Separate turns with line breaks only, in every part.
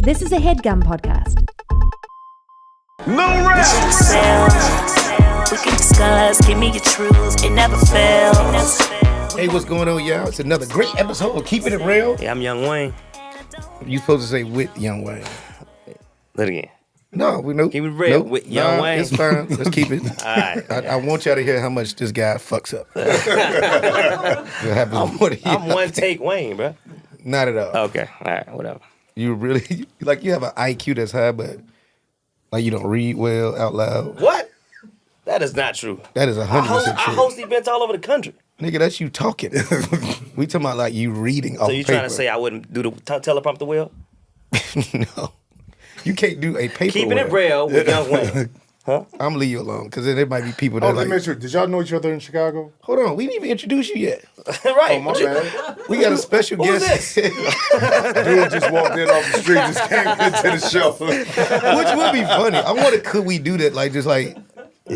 This is a Headgum podcast.
No rap!
We can discuss, give me your truth, it never fails.
Hey, what's going on, y'all? It's another great episode of Keepin' It Real.
Yeah, I'm Young Wayne.
You supposed to say with Young Wayne.
Let it again.
No, we know.
Keep it real with Young Wayne.
It's fine. Let's keep it.
All right.
I want y'all to hear how much this guy fucks up.
I'm one take Wayne, bro.
Not at all.
Okay. All right. Whatever.
You really, like, you have an IQ that's high, but like you don't read well out loud.
What? That is not true.
That is 100% true.
I host events all over the country.
Nigga, that's you talking. We talking about like you reading off
So you
paper.
trying to say I wouldn't do the teleprompter well?
No. You can't do a paper
Keeping it
well.
real with Young Wayne. Huh?
I'm gonna leave you alone because there might be people that
Let me
like.
make sure. Did y'all know each other in Chicago?
Hold on, we didn't even introduce you yet.
Right.
Oh, my bad.
We got a special
Who's
guest.
this?
Dude just walked in off the street, just came into the show.
Which would be funny. I wonder, could we do that? Like, just like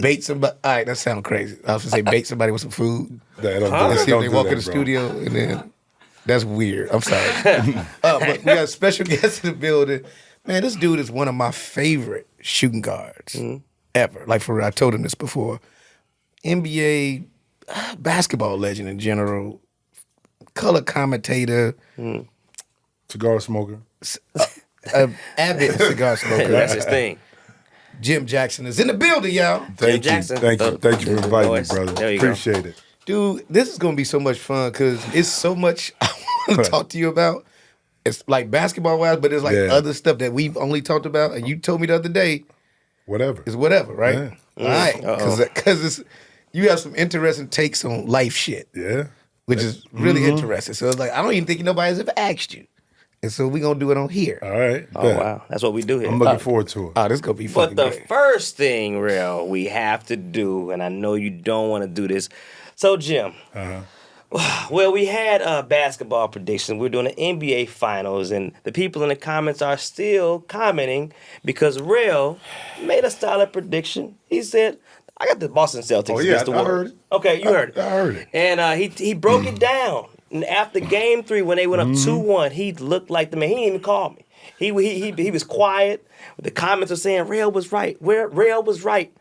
bait somebody. All right, that sounds crazy. I was gonna say bait somebody with some food. And see if they walk in the studio, and then that's weird. I'm sorry. But we got a special guest in the building. Man, this dude is one of my favorite shooting guards ever. Like, for real, I told him this before. NBA basketball legend in general, color commentator,
Cigar smoker.
avid cigar smoker.
That's his thing.
Jim Jackson is in the building, y'all.
Thank
Jackson.
you for inviting me,
Boys.
brother.
There you go.
Appreciate it.
Dude, this is going to be so much fun because it's so much I want to talk to you about. It's like basketball-wise, but it's like other stuff that we've only talked about. And you told me the other day,
Whatever.
it's whatever, right?
Yeah.
All right. Because you have some interesting takes on life shit,
Yeah.
which is really interesting. So it's like, I don't even think nobody's ever asked you. And so we're going to do it on here.
All right.
Oh,
bet.
wow. That's what we do here.
I'm looking forward to it.
Oh, this is going to be
But
fucking
the
great.
first thing, Rel, we have to do, and I know you don't want to do this. So, Jim, well, we had basketball predictions. We're doing the NBA Finals, and the people in the comments are still commenting because Rel made a solid prediction. He said, I got the Boston Celtics against the
I
Warriors.
heard it.
Okay, you heard it.
I heard it.
And he broke it down. And after Game 3, when they went up 2-1, he looked like the man. He didn't even call me. He was quiet. The comments were saying, Rel was right. Rel was right.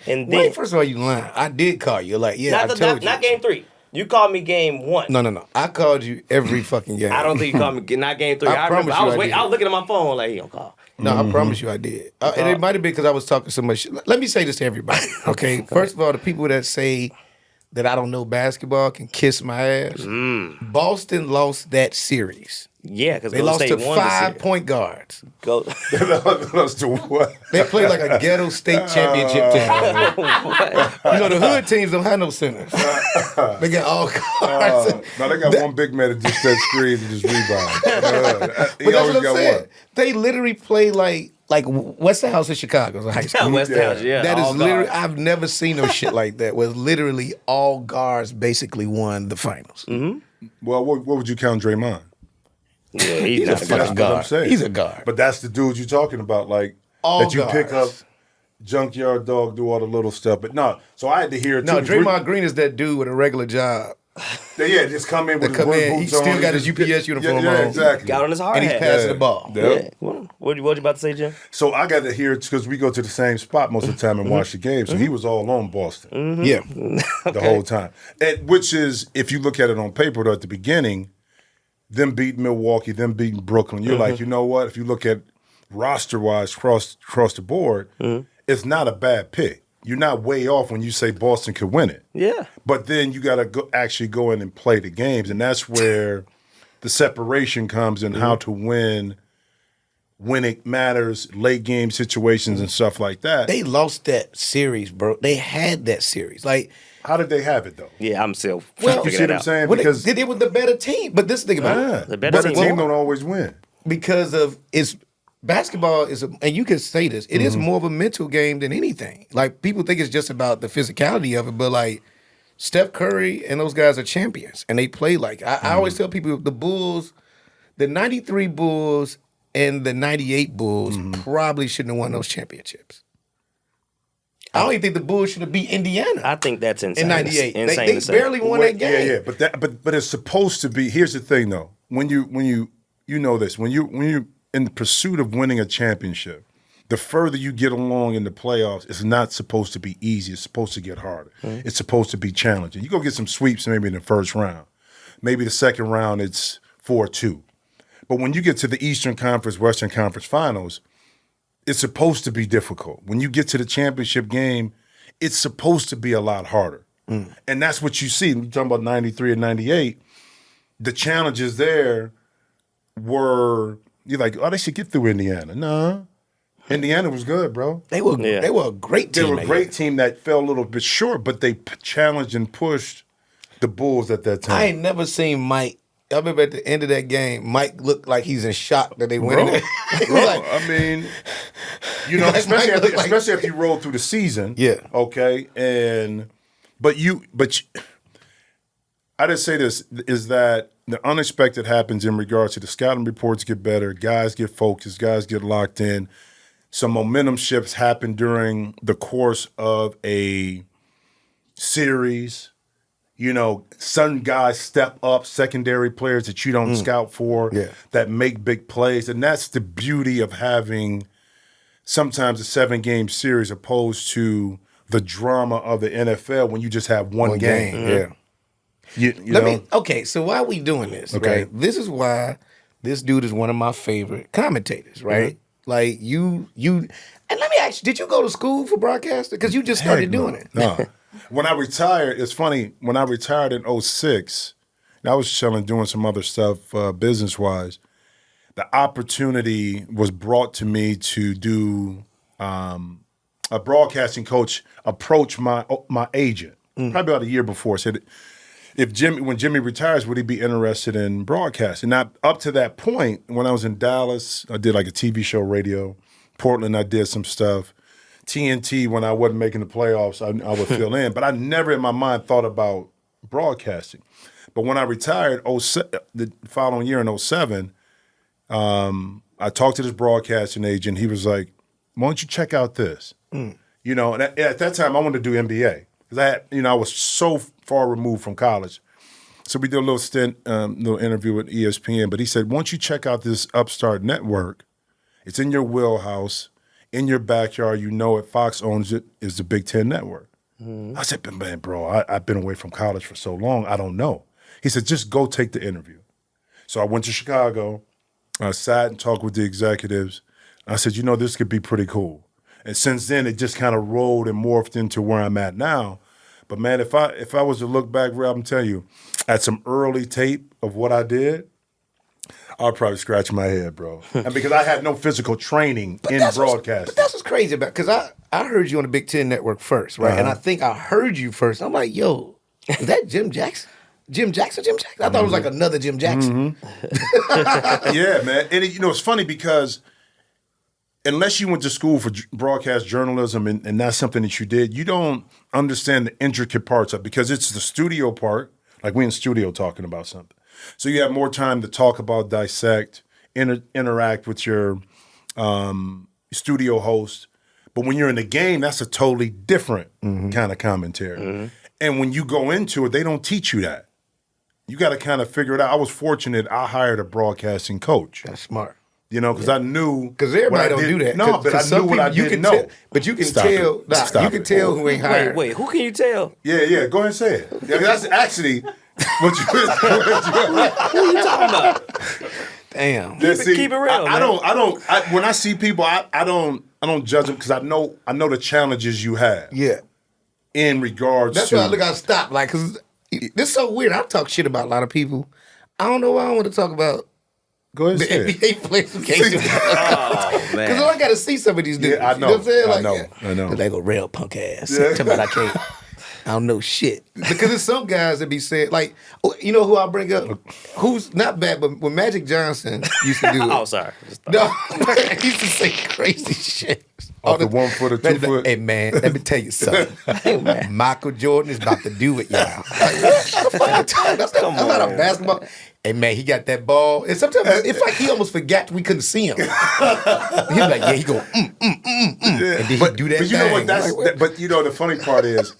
And then,
Wait, first of all, you lying. I did call you. Like, yeah, I told you.
not Game 3. You called me Game 1.
No. I called you every fucking game.
I don't think you called me. Not Game 3.
I promise you I did.
I was looking at my phone like, he don't call.
No, I promise you I did. And it might have been because I was talking so much shit. Let me say this to everybody, okay? First of all, the people that say that I don't know basketball can kiss my ass. Boston lost that series.
Yeah, because
They lost to 5 point guards.
Go.
Lost to what?
They played like a ghetto state championship team. You know, the hood teams don't have no centers. They got all guards.
No, they got one big man that just set screens and just rebounds.
But
He
that's
always
what I'm
got
saying.
one.
They literally play like Westinghouse in Chicago, high school.
West House, yeah.
That
all
is literally,
guards.
I've never seen no shit like that, where literally all guards basically won the finals.
Well, what would you count Draymond?
Yeah,
He's a
not
fucking
That's what I'm
guard.
saying.
He's a guard.
But that's the dude you're talking about, like,
All
that you pick up,
guards.
junkyard dog, do all the little stuff. But no, so I had to hear it
No,
too.
Draymond Green is that dude with a regular job.
Yeah, just come in with
That
his
come
work
in, he
boots on.
still got
just
his UPS uniform
yeah,
on.
exactly.
Got on his hard
And he's
hat.
passing the ball.
Yeah.
Yeah. What you about to say, Jim?
So I got to hear it because we go to the same spot most of the time and watch the game. So he was all on Boston
Yeah.
the whole time. And which is, if you look at it on paper, though, at the beginning, them beating Milwaukee, them beating Brooklyn, you're like, you know what? If you look at roster-wise across the board, it's not a bad pick. You're not way off when you say Boston could win it.
Yeah.
But then you got to actually go in and play the games, and that's where the separation comes in how to win when it matters, late game situations and stuff like that.
They lost that series, bro. They had that series. Like,
How did they have it, though?
Yeah, I'm still
Well,
trying to
You see
figure
what
that
I'm
out.
saying?
well,
Because
they did with the better team. But this thing about it,
The better
better
team
team don't always win.
because of it's basketball is, and you can say this, it is more of a mental game than anything. Like, people think it's just about the physicality of it, but like Steph Curry and those guys are champions, and they play like I always tell people the Bulls, the '93 Bulls and the '98 Bulls probably shouldn't have won those championships. I don't even think the Bulls should have beat Indiana
I think that's insane.
in '98.
Insane
They
to say.
barely won that game.
Yeah, but it's supposed to be. Here's the thing, though. When you know this, when you in the pursuit of winning a championship, the further you get along in the playoffs, it's not supposed to be easy. It's supposed to get harder. It's supposed to be challenging. You go get some sweeps maybe in the first round. Maybe the second round it's 4-2. But when you get to the Eastern Conference, Western Conference Finals, it's supposed to be difficult. When you get to the championship game, it's supposed to be a lot harder. And that's what you see. We're talking about 93 and 98. The challenges there were, you're like, oh, they should get through Indiana. No. Indiana was good, bro.
They were a great team.
They were a great team that fell a little bit short, but they challenged and pushed the Bulls at that time.
I ain't never seen Mike. I remember at the end of that game, Mike looked like he's in shock that they went in there.
Bro, I mean, you know, especially after you roll through the season.
Yeah.
Okay. But I just say this, is that the unexpected happens in regards to the scouting reports get better, guys get focused, guys get locked in. Some momentum shifts happen during the course of a series. You know, some guys step up, secondary players that you don't scout for, that make big plays. And that's the beauty of having sometimes a 7-game series opposed to the drama of the NFL when you just have one game.
Yeah. Okay, so why are we doing this?
Okay.
Right? This is why this dude is one of my favorite commentators, right? Like you, and let me ask you, did you go to school for broadcasting? Because you just started doing it.
No. When I retired, it's funny, when I retired in 2006, I was chilling, doing some other stuff business-wise. The opportunity was brought to me to do a broadcasting coach approached my agent probably about a year before. Said, when Jimmy retires, would he be interested in broadcasting? Now, up to that point, when I was in Dallas, I did like a TV show, radio. Portland, I did some stuff. TNT, when I wasn't making the playoffs, I would fill in. But I never in my mind thought about broadcasting. But when I retired, the following year in 2007, I talked to this broadcasting agent. He was like, why don't you check out this? You know, and at that time, I wanted to do NBA. Because I was so far removed from college. So we did a little stint, little interview with ESPN. But he said, why don't you check out this upstart network? It's in your wheelhouse, in your backyard. You know it. Fox owns it. It's the Big Ten network. I said, man, bro, I've been away from college for so long. I don't know. He said, just go take the interview. So I went to Chicago. I sat and talked with the executives. I said, you know, this could be pretty cool. And since then, it just kind of rolled and morphed into where I'm at now. But man, if I was to look back, Rel, I'm telling you, at some early tape of what I did, I'll probably scratch my head, bro. And because I had no physical training in broadcasting.
But that's what's crazy about, because I heard you on the Big Ten Network first, right? And I think I heard you first. I'm like, yo, is that Jim Jackson? Jim Jackson? I thought it was like another Jim Jackson.
Yeah, man. And it's funny because unless you went to school for broadcast journalism and that's something that you did, you don't understand the intricate parts of it because it's the studio part. Like we in studio talking about something. So you have more time to talk about, dissect, interact with your studio host. But when you're in the game, that's a totally different kind of commentary. And when you go into it, they don't teach you that. You got to kind of figure it out. I was fortunate. I hired a broadcasting coach.
That's smart.
You know, because I knew.
Because everybody don't do that.
No, but I knew what I didn't know.
But you can tell. You can tell who ain't hired.
Wait, who can you tell?
Yeah. Go ahead and say it. Yeah, that's actually what you.
Who are you talking about?
Damn.
Keep it real.
When I see people, I don't judge them because I know the challenges you have.
Yeah.
In regards
That's
to.
why I look. I stop. Like, because this is so weird. I talk shit about a lot of people. I don't know why I want to talk about.
Go ahead and
the
say
NBA players who came to
Oh, man.
Because I got to see some of these dudes.
Yeah, I know.
You know what I'm saying? Like,
I know.
They go, real punk ass. Talking about I can't. I don't know shit. Because there's some guys that be saying, like, you know who I bring up? Who's not bad, but when Magic Johnson used to do it.
Oh, sorry.
No, he used to say crazy shit.
Off the 1 foot or 2 foot.
Hey, man, let me tell you something. Hey, man. Michael Jordan is about to do it, y'all. Like, what the fuck? That's not a basketball. Hey, man, he got that ball. And sometimes it's like he almost forgot we couldn't see him. He was like, yeah, he go,
Yeah.
And then he do that
But you know what?
thing.
But you know the funny part is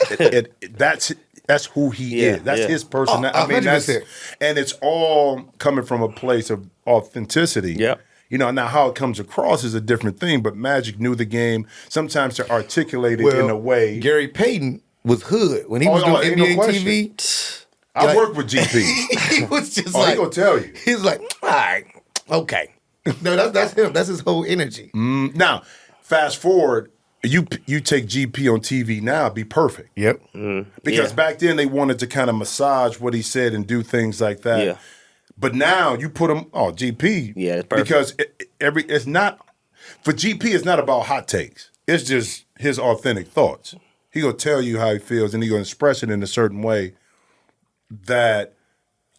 that's who he is. That's his personality. I mean,
100%.
and it's all coming from a place of authenticity.
Yeah.
Now how it comes across is a different thing, but Magic knew the game. Sometimes to articulate it in a way.
Gary Payton was hood when he was doing NBA TV.
I worked with GP.
He was just
he gonna tell you.
He's like, all right, okay. No, that's him. That's his whole energy.
Now, fast forward, you take GP on TV now, it'd be perfect.
Yep.
Because back then they wanted to kind of massage what he said and do things like that.
Yeah.
But now you put him, GP.
Yeah, it's perfect.
Because it's not, for GP, it's not about hot takes. It's just his authentic thoughts. He gonna tell you how he feels and he gonna express it in a certain way that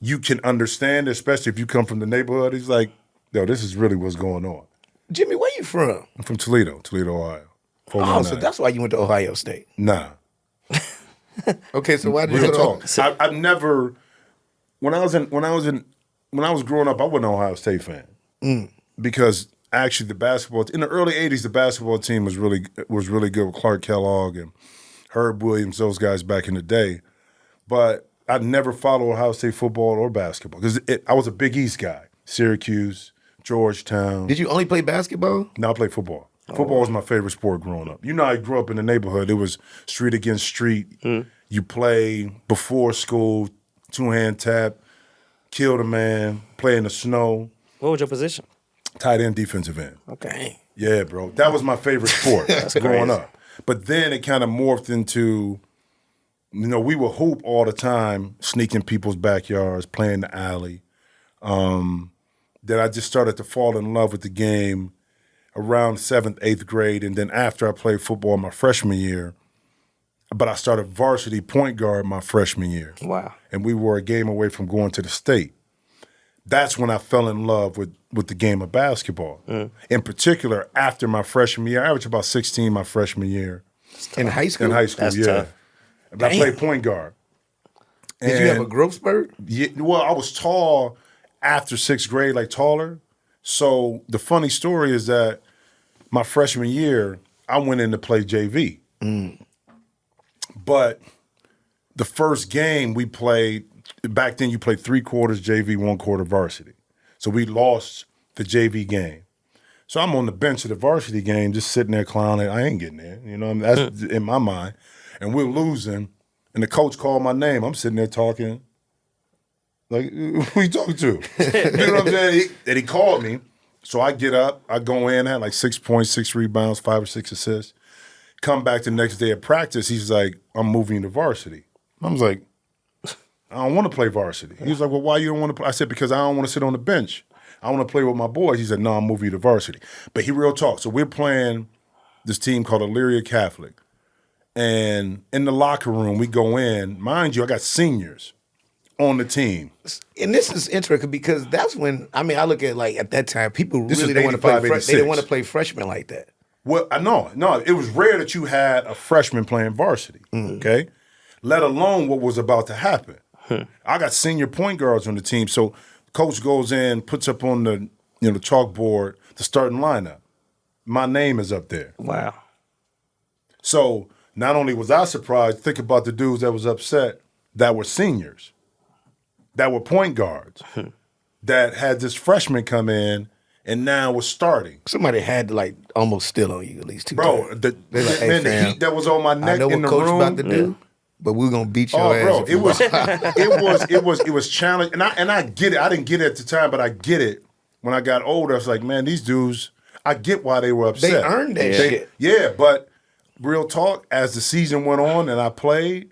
you can understand, especially if you come from the neighborhood. He's like, yo, this is really what's going on.
Jimmy, where you from?
I'm from Toledo, Ohio.
Oh, so that's why you went to Ohio State.
Nah.
Okay, so why did you
Real
go
talk.
to
I've never, when I was growing up, I wasn't an Ohio State fan because actually the basketball in the early '80s, the basketball team was really good with Clark Kellogg and Herb Williams, those guys back in the day. But I never followed Ohio State football or basketball because I was a Big East guy. Syracuse, Georgetown.
Did you only play basketball?
No, I played football. Football was my favorite sport growing up. I grew up in the neighborhood. It was street against street. You play before school, two-hand tap, kill the man, play in the snow.
What was your position?
Tight end, defensive end.
Okay.
Yeah, bro. That was my favorite sport growing up. But then it kind of morphed into, we would hoop all the time, sneak in people's backyards, play in the alley. Then I just started to fall in love with the game around 7th, 8th grade. And then after I played football my freshman year, but I started varsity point guard my freshman year.
Wow.
And we were a game away from going to the state. That's when I fell in love with the game of basketball. In particular, after my freshman year, I averaged about 16 my freshman year.
In high school?
In high school,
That's
yeah.
tough.
But I played point guard.
Did you have a growth spurt?
Yeah, well, I was tall after 6th grade, like taller. So the funny story is that my freshman year, I went in to play JV. But the first game we played, back then you played 3 quarters JV, 1 quarter varsity. So we lost the JV game. So I'm on the bench of the varsity game, just sitting there clowning. I ain't getting there. That's in my mind. And we're losing. And the coach called my name. I'm sitting there talking. Like, who you talking to? You know what I'm saying? And he called me. So I get up. I go in, had like 6 points, 6 rebounds, 5 or 6 assists. Come back the next day at practice. He's like, I'm moving to varsity. I was like, I don't want to play varsity. He was like, well, why you don't want to play? I said, because I don't want to sit on the bench. I want to play with my boys. He said, no, I'm moving to varsity. But he real talk. So we're playing this team called Elyria Catholic. And in the locker room, we go in. Mind you, I got seniors on the team.
And this is interesting because that's when, I look at at that time, people
This
really
is
didn't want to play
85,
they didn't want to play freshmen like that.
Well, no. It was rare that you had a freshman playing varsity, okay? Let alone what was about to happen. I got senior point guards on the team, so coach goes in, puts up on the chalkboard the starting lineup. My name is up there.
Wow.
So not only was I surprised, think about the dudes that was upset that were seniors, that were point guards, that had this freshman come in and now was starting.
Somebody had to almost steal on you at least 2
Bro,
times.
the heat that was on my neck
I know
in
what
the
coach
room.
about to do, but we're gonna beat your ass.
Bro,
if you
it was challenging, and I get it. I didn't get it at the time, but I get it when I got older. I was like, man, these dudes. I get why they were upset.
They earned that shit.
Yeah, but real talk. As the season went on and I played,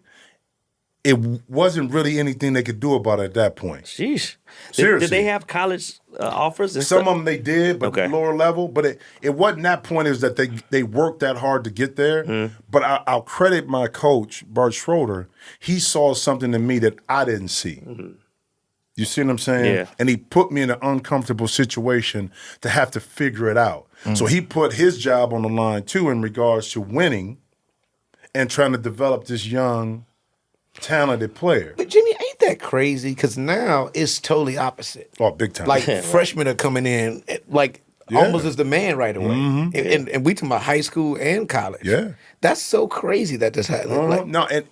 it wasn't really anything they could do about it at that point.
Sheesh.
Seriously.
Did they have college offers? And
Some
stuff?
of them they did, but
Okay.
lower level. But it wasn't that point. It was that they worked that hard to get there. But I'll credit my coach, Bart Schroeder. He saw something in me that I didn't see. You see what I'm saying?
Yeah.
And he put me in an uncomfortable situation to have to figure it out. So he put his job on the line too in regards to winning and trying to develop this young, talented player.
But Jimmy, ain't that crazy? Because now it's totally opposite.
Oh, big time.
Like freshmen are coming in almost as the man right away. And we talking about high school and college.
Yeah.
That's so crazy that this happened.
No, and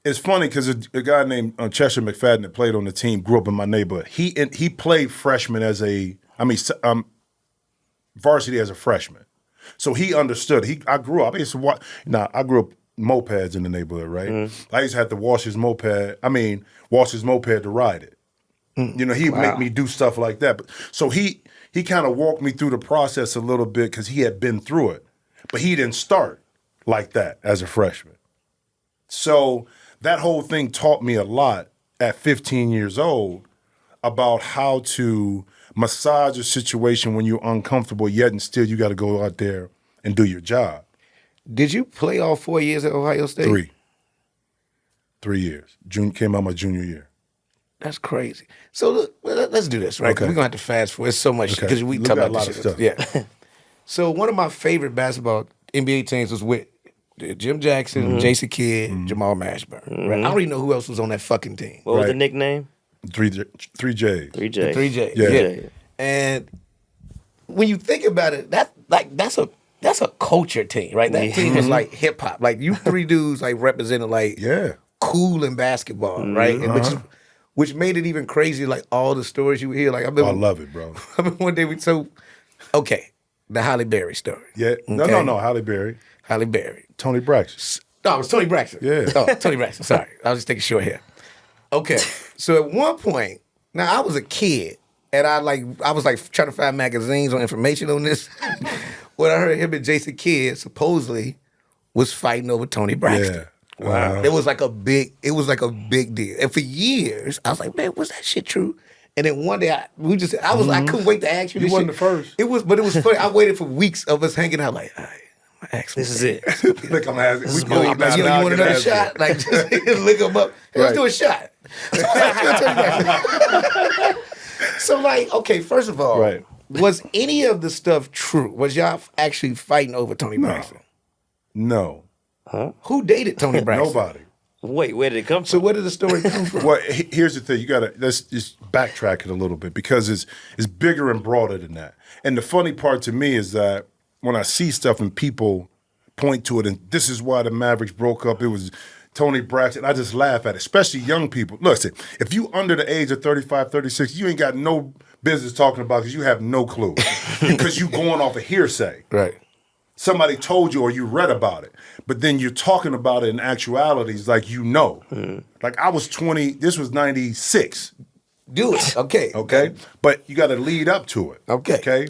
it's funny because a guy named Chester McFadden that played on the team grew up in my neighborhood. He played freshman as varsity as a freshman. So he understood. I grew up. I grew up mopeds in the neighborhood, right? I used to have to wash his moped to ride it. You know, he'd make me do stuff like that. But so he kind of walked me through the process a little bit because he had been through it. But he didn't start like that as a freshman. So that whole thing taught me a lot at 15 years old about how to massage a situation when you're uncomfortable, yet and still you got to go out there and do your job.
Did you play all 4 years at Ohio State?
3 years. Came out my junior year.
That's crazy. So look, let's do this, right?
Okay.
We're going to have to fast forward. It's so much because we talk about a lot of stuff. Yeah. So one of my favorite basketball NBA teams was with Jim Jackson, Jason Kidd, Jamal Mashburn. Right? I don't even know who else was on that fucking team.
What was the nickname?
3J's.
3J.
3J.
Yeah.
And when you think about it, that's a culture team, right? That team was like hip hop. Like you three dudes like represented like cool in basketball, right? And which made it even crazy, like all the stories you would hear. Like I
love it, bro.
I remember one day the Halle Berry story.
Yeah.
Okay.
No, Halle Berry.
Halle Berry.
Tony Braxton.
No, it was Tony Braxton.
Yeah.
Oh, Tony Braxton. Sorry. I was just taking short hair. Okay. So at one point, now I was a kid, and I was trying to find magazines or information on this. When I heard him and Jason Kidd supposedly was fighting over Tony Braxton.
Yeah. Wow.
It was like a big deal. And for years, I was like, man, was that shit true? And then one day I couldn't wait to ask you this.
You wasn't
shit.
the first.
It was funny. I waited for weeks of us hanging out like, all right, I'm gonna ask him.
This is it.
Look, I'm asking.
You want another shot? Like, just lick him up. Hey, let's do a shot. So, like, okay, first of all, was any of the stuff true? Was y'all actually fighting over Tony Braxton?
No.
Huh?
Who dated Tony Braxton?
Nobody.
Wait, where did it come from?
So where did the story come from?
Well, here's the thing. Let's just backtrack it a little bit because it's bigger and broader than that. And the funny part to me is that when I see stuff and people point to it, and this is why the Mavericks broke up, it was Tony Braxton, I just laugh at it, especially young people. Listen, if you under the age of 35, 36, you ain't got no business talking about because you have no clue. Because you going off a hearsay.
Right.
Somebody told you or you read about it, but then you're talking about it in actualities like you know. Like I was 20, this was 96.
Do it. Okay.
Okay? But you got to lead up to it. Okay?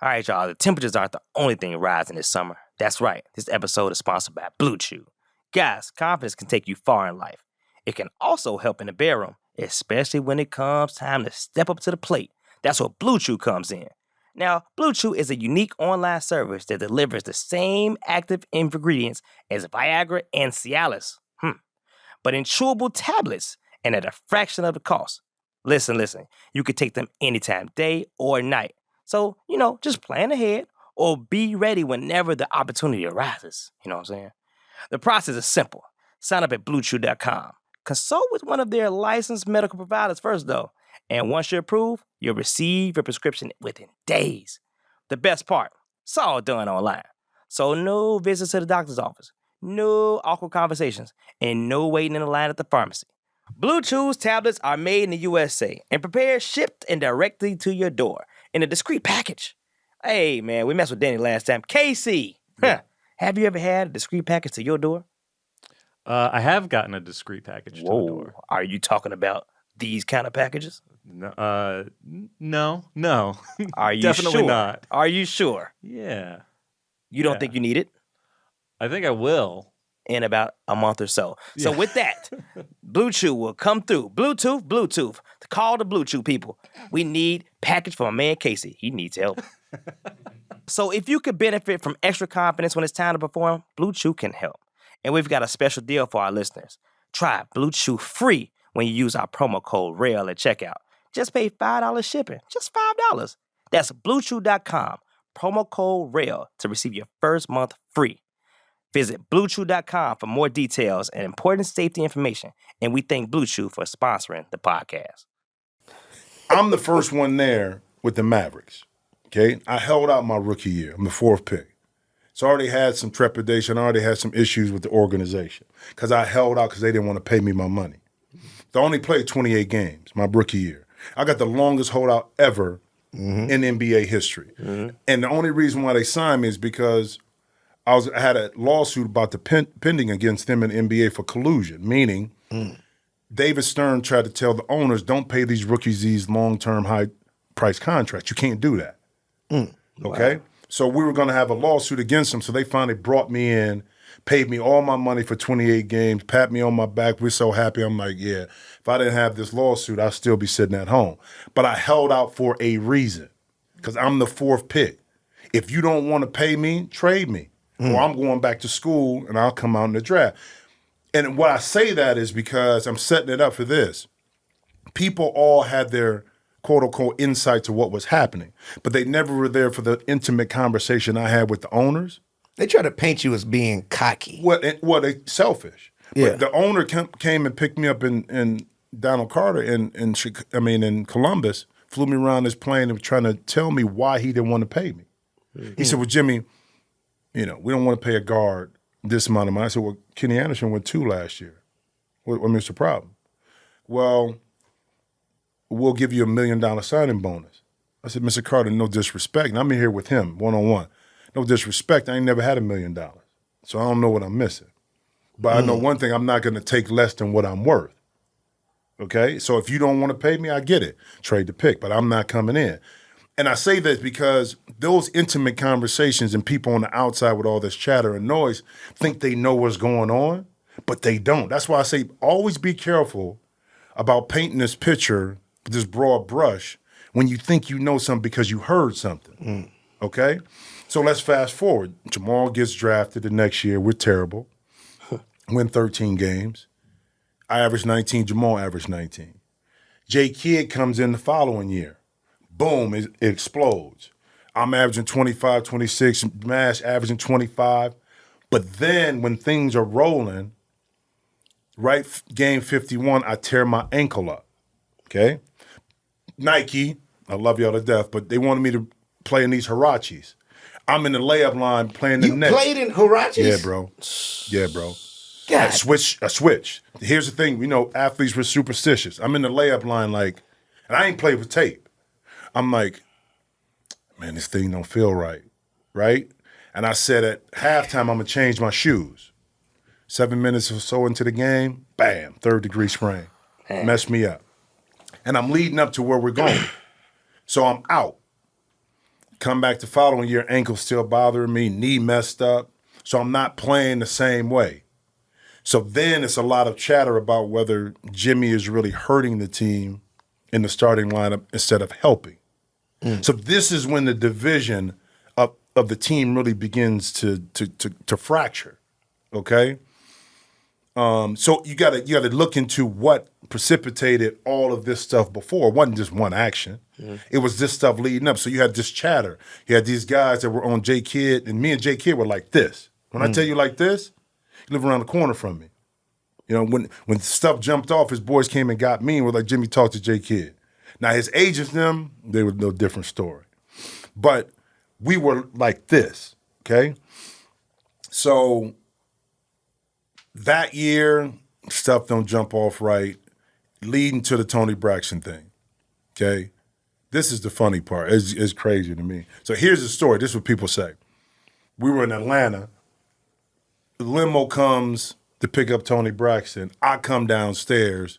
All right, y'all. The temperatures aren't the only thing rising this summer. That's right. This episode is sponsored by Blue Chew. Guys, confidence can take you far in life. It can also help in the bedroom, especially when it comes time to step up to the plate. That's where Blue Chew comes in. Now, Blue Chew is a unique online service that delivers the same active ingredients as Viagra and Cialis, but in chewable tablets and at a fraction of the cost. Listen, you can take them anytime, day or night. So, just plan ahead or be ready whenever the opportunity arises. You know what I'm saying? The process is simple. Sign up at BlueChew.com. Consult with one of their licensed medical providers first, though. And once you're approved, you'll receive your prescription within days. The best part, it's all done online. So no visits to the doctor's office, no awkward conversations, and no waiting in the line at the pharmacy. Blue Chew's tablets are made in the USA and prepared, shipped, and directly to your door in a discreet package. Hey, man, we messed with Danny last time. KC, have you ever had a discreet package to your door?
I have gotten a discreet package to the door.
Are you talking about these kind of packages?
No.
Are you
Definitely
sure?
not.
Are you sure?
Yeah.
You don't think you need it?
I think I will.
In about a month or so. So with that, Blue Chew will come through. Bluetooth. Call the Blue Chew people. We need package for my man Casey. He needs help. So if you could benefit from extra confidence when it's time to perform, Blue Chew can help. And we've got a special deal for our listeners. Try Blue Chew free when you use our promo code REL at checkout. Just pay $5 shipping. Just $5. That's BlueChew.com. Promo code REL to receive your first month free. Visit BlueChew.com for more details and important safety information. And we thank Blue Chew for sponsoring the podcast.
I'm the first one there with the Mavericks. Okay? I held out my rookie year. I'm the fourth pick. So I already had some trepidation. I already had some issues with the organization because I held out because they didn't want to pay me my money. I only played 28 games my rookie year. I got the longest holdout ever in NBA history. And the only reason why they signed me is because I had a lawsuit about the pending against them in the NBA for collusion, meaning David Stern tried to tell the owners, don't pay these rookies these long-term high-price contracts. You can't do that. Okay? Wow. So we were going to have a lawsuit against them, so they finally brought me in, paid me all my money for 28 games, pat me on my back. We're so happy. I'm like, yeah, if I didn't have this lawsuit, I'd still be sitting at home. But I held out for a reason, because I'm the 4th pick. If you don't want to pay me, trade me. Or I'm going back to school, and I'll come out in the draft. And why I say that is because I'm setting it up for this. People all had their quote-unquote insight to what was happening, but they never were there for the intimate conversation I had with the owners.
They try to paint you as being cocky.
They selfish.
Yeah.
But the owner came and picked me up in Donald Carter in Columbus, flew me around his plane and was trying to tell me why he didn't want to pay me. He said, well, Jimmy, we don't want to pay a guard this amount of money. I said, well, Kenny Anderson went 2 last year. What's the problem? Well, we'll give you $1 million signing bonus. I said, Mr. Carter, no disrespect. And I'm in here with him, one-on-one. No disrespect. I ain't never had $1 million. So I don't know what I'm missing. But I know one thing, I'm not going to take less than what I'm worth. Okay? So if you don't want to pay me, I get it. Trade the pick, but I'm not coming in. And I say that because those intimate conversations and people on the outside with all this chatter and noise think they know what's going on, but they don't. That's why I say always be careful about painting this picture with this broad brush when you think you know something because you heard something, okay? So let's fast forward. Jamal gets drafted the next year. We're terrible. Win 13 games. I averaged 19. Jamal averaged 19. J. Kidd comes in the following year. Boom, it explodes. I'm averaging 25, 26, Mash averaging 25. But then when things are rolling, right, game 51, I tear my ankle up, okay? Nike, I love y'all to death, but they wanted me to play in these Hirachis. I'm in the layup line playing the Nets.
You played in Hirachis?
Yeah, bro.
God.
I switched. Here's the thing, athletes were superstitious. I'm in the layup line and I ain't played with tape. I'm like, man, this thing don't feel right? And I said at halftime, I'm going to change my shoes. 7 minutes or so into the game, bam, 3rd-degree sprain. Messed me up. And I'm leading up to where we're going. So I'm out. Come back the following year, ankle still bothering me, knee messed up. So I'm not playing the same way. So then it's a lot of chatter about whether Jimmy is really hurting the team in the starting lineup instead of helping. So this is when the division of the team really begins to fracture, okay? So you gotta look into what precipitated all of this stuff before. It wasn't just one action. It was this stuff leading up. So you had this chatter. You had these guys that were on J. Kidd, and me and J. Kidd were like this. When I tell you like this, you live around the corner from me. When stuff jumped off, his boys came and got me and were like, Jimmy, talk to J. Kidd. Now, his agents, they were no different story. But we were like this, okay? So that year, stuff don't jump off right, leading to the Tony Braxton thing, okay? This is the funny part. It's crazy to me. So here's the story. This is what people say. We were in Atlanta. The limo comes to pick up Tony Braxton. I come downstairs,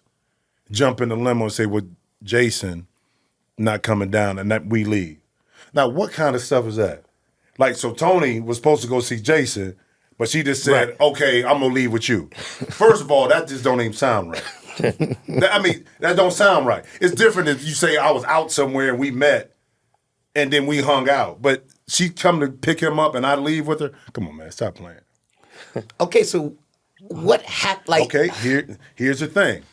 jump in the limo and say, well, Jason not coming down, and that we leave. Now, what kind of stuff is that? So Tony was supposed to go see Jason, but she just said, right, okay, I'm going to leave with you. First of all, that just don't even sound right. That don't sound right. It's different if you say I was out somewhere and we met and then we hung out. But she come to pick him up and I leave with her? Come on, man, stop playing.
Okay, so what happened?
Okay, here's the thing.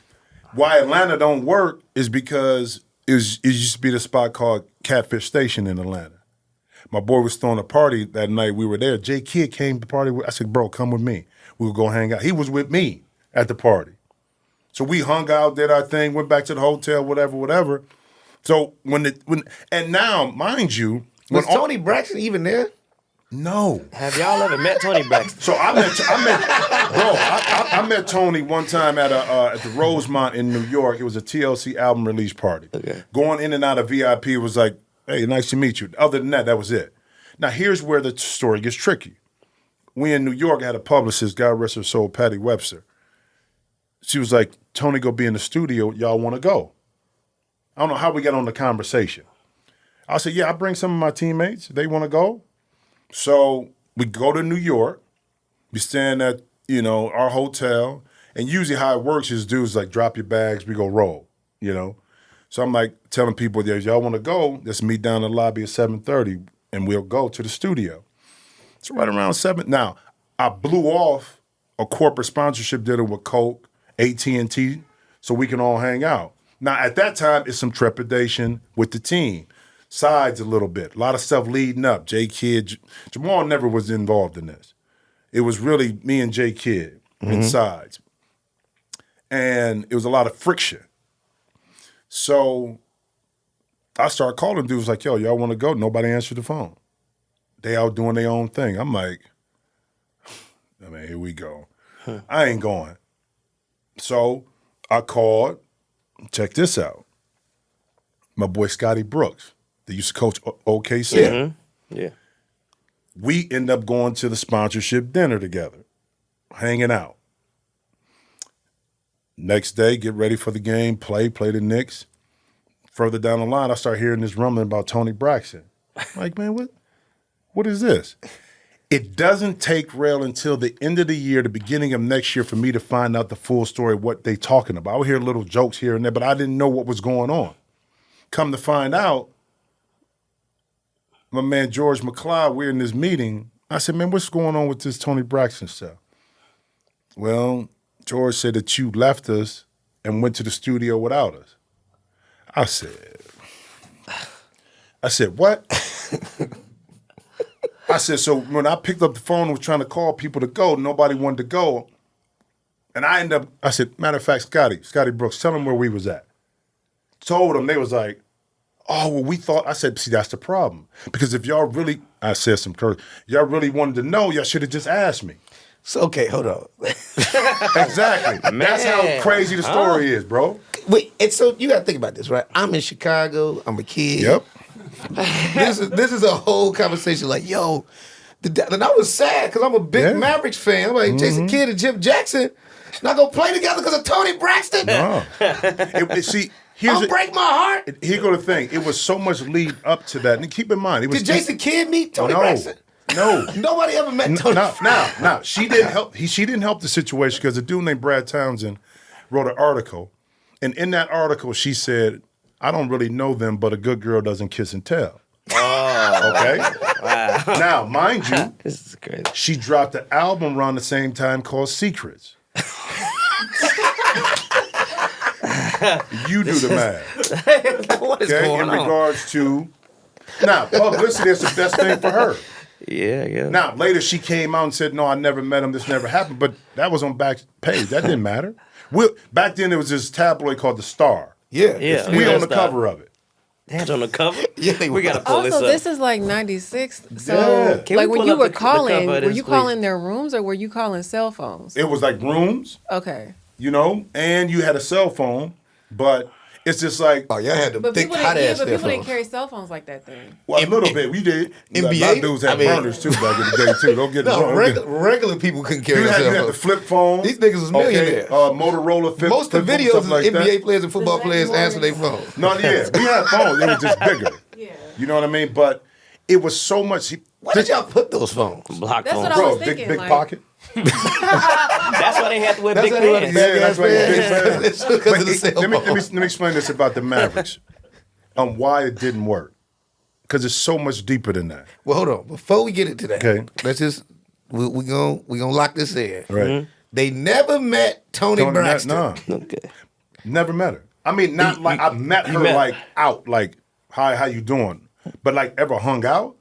Why Atlanta don't work is because it used to be the spot called Catfish Station in Atlanta. My boy was throwing a party that night. We were there. J. Kidd came to the party. I said, bro, come with me. We'll go hang out. He was with me at the party. So we hung out, did our thing, went back to the hotel, whatever. So and now, mind you.
Was Tony Braxton even there?
No.
Have y'all ever met Tony Braxton?
So I met Tony one time at the Rosemont in New York. It was a TLC album release party. Okay. Going in and out of VIP was like Hey, nice to meet you. Other than that, that was it. Now, here's where the story gets tricky. We in New York had a publicist, God rest her soul, Patty Webster. She was like, Tony, go be in the studio. Y'all want to go? I don't know how we got on the conversation. I said, yeah, I bring some of my teammates. They want to go. So we go to New York. We stand at, our hotel. And usually how it works is dudes like drop your bags, we go roll, So I'm like telling people, yeah, y'all want to go, let's meet down in the lobby at 7:30 and we'll go to the studio. It's right around 7. Now, I blew off a corporate sponsorship dinner with Coke, AT&T, so we can all hang out. Now, at that time, it's some trepidation with the team. Sides a little bit. A lot of stuff leading up. J. Kidd, Jamal never was involved in this. It was really me and J. Kidd in sides. And it was a lot of friction. So I started calling dudes like, yo, y'all want to go? Nobody answered the phone. They out doing their own thing. I'm like, here we go. I ain't going. So I called, check this out. My boy Scotty Brooks, that used to coach OKC.
Yeah.
We end up going to the sponsorship dinner together, hanging out. Next day, get ready for the game, play the Knicks. Further down the line, I start hearing this rumbling about Tony Braxton. I'm like, man, what is this? It doesn't take Rel until the end of the year, the beginning of next year, for me to find out the full story of what they talking about. I would hear little jokes here and there, but I didn't know what was going on. Come to find out, my man George McLeod, we're in this meeting. I said, man, what's going on with this Tony Braxton stuff? Well, George said that you left us and went to the studio without us. I said, what? I said, so when I picked up the phone and was trying to call people to go, nobody wanted to go. And I said, matter of fact, Scotty Brooks, tell them where we was at. Told them, they was like, oh, well, we thought, I said, see, that's the problem. Because if y'all really, I said some curse, y'all really wanted to know, y'all should have just asked me.
So, okay, hold on.
Exactly. That's how crazy the story is, bro.
Wait, and so you got to think about this, right? I'm in Chicago. I'm a kid.
Yep.
This is a whole conversation like, yo, and I was sad because I'm a big Mavericks fan. I'm like, Jason Kidd and Jim Jackson not going to play together because of Tony Braxton?
No.
I'll break my heart.
Here go the thing. It was so much lead up to that. And keep in mind, it was...
Did Jason Kidd meet Tony Braxton?
No.
Nobody ever met Tony.
No. She didn't help. She didn't help the situation because a dude named Brad Townsend wrote an article, and in that article she said, "I don't really know them, but a good girl doesn't kiss and tell." Oh, okay. Wow. Now, mind you,
This is crazy.
she dropped an album around the same time called Secrets. You do the math.
What is going
in
on?
regards to now, publicity is the best thing for her.
Yeah.
Now, later she came out and said, no, I never met him, this never happened. But that was on back page. That didn't matter. Back then, there was this tabloid called The Star.
Yeah.
We on the cover of it.
That's on the cover?
Yeah,
we got to pull this up.
Also, this is like 96. So,
Yeah.
Can we
like when
pull
you
up
were
the
calling,
cover of
were
this,
you
please?
calling their rooms or were you calling cell phones?
It was like rooms,
Okay.
and you had a cell phone, but it's just like,
Oh, y'all had the
But
thick,
people
hot
didn't,
ass
but people didn't
phones.
carry cell phones like that then.
well, a little bit. We did.
NBA?
A lot of dudes had burners too back in the day too. Don't get me
No,
wrong.
regular people couldn't carry
You
a
had
cell
the
phone.
flip phone.
These niggas was millionaires.
Motorola flip.
Most of the
flip
videos
phone,
of
stuff like
NBA
that.
players and football
The
players
next
answer their
morning.
phone.
No, yeah, we had phones. It was just bigger.
Yeah.
You know what I mean? But it was so much.
Where did y'all put those phones?
Block
That's
phone.
what I
Bro,
was thinking,
big
like-
pocket.
That's why they had to wear big
why they
pants.
big ass
that's why you
fans.
big
It's because of the cell
let
phone.
me explain this about the Mavericks on why it didn't work. Because it's so much deeper than that.
Well, hold on. Before we get into that,
Okay.
let's just we gonna lock this in.
Right.
They never met Tony Braxton.
No,
Okay.
never met her. I mean, not like I met her
met-
like out, like, hi, how you doing? But like ever hung out?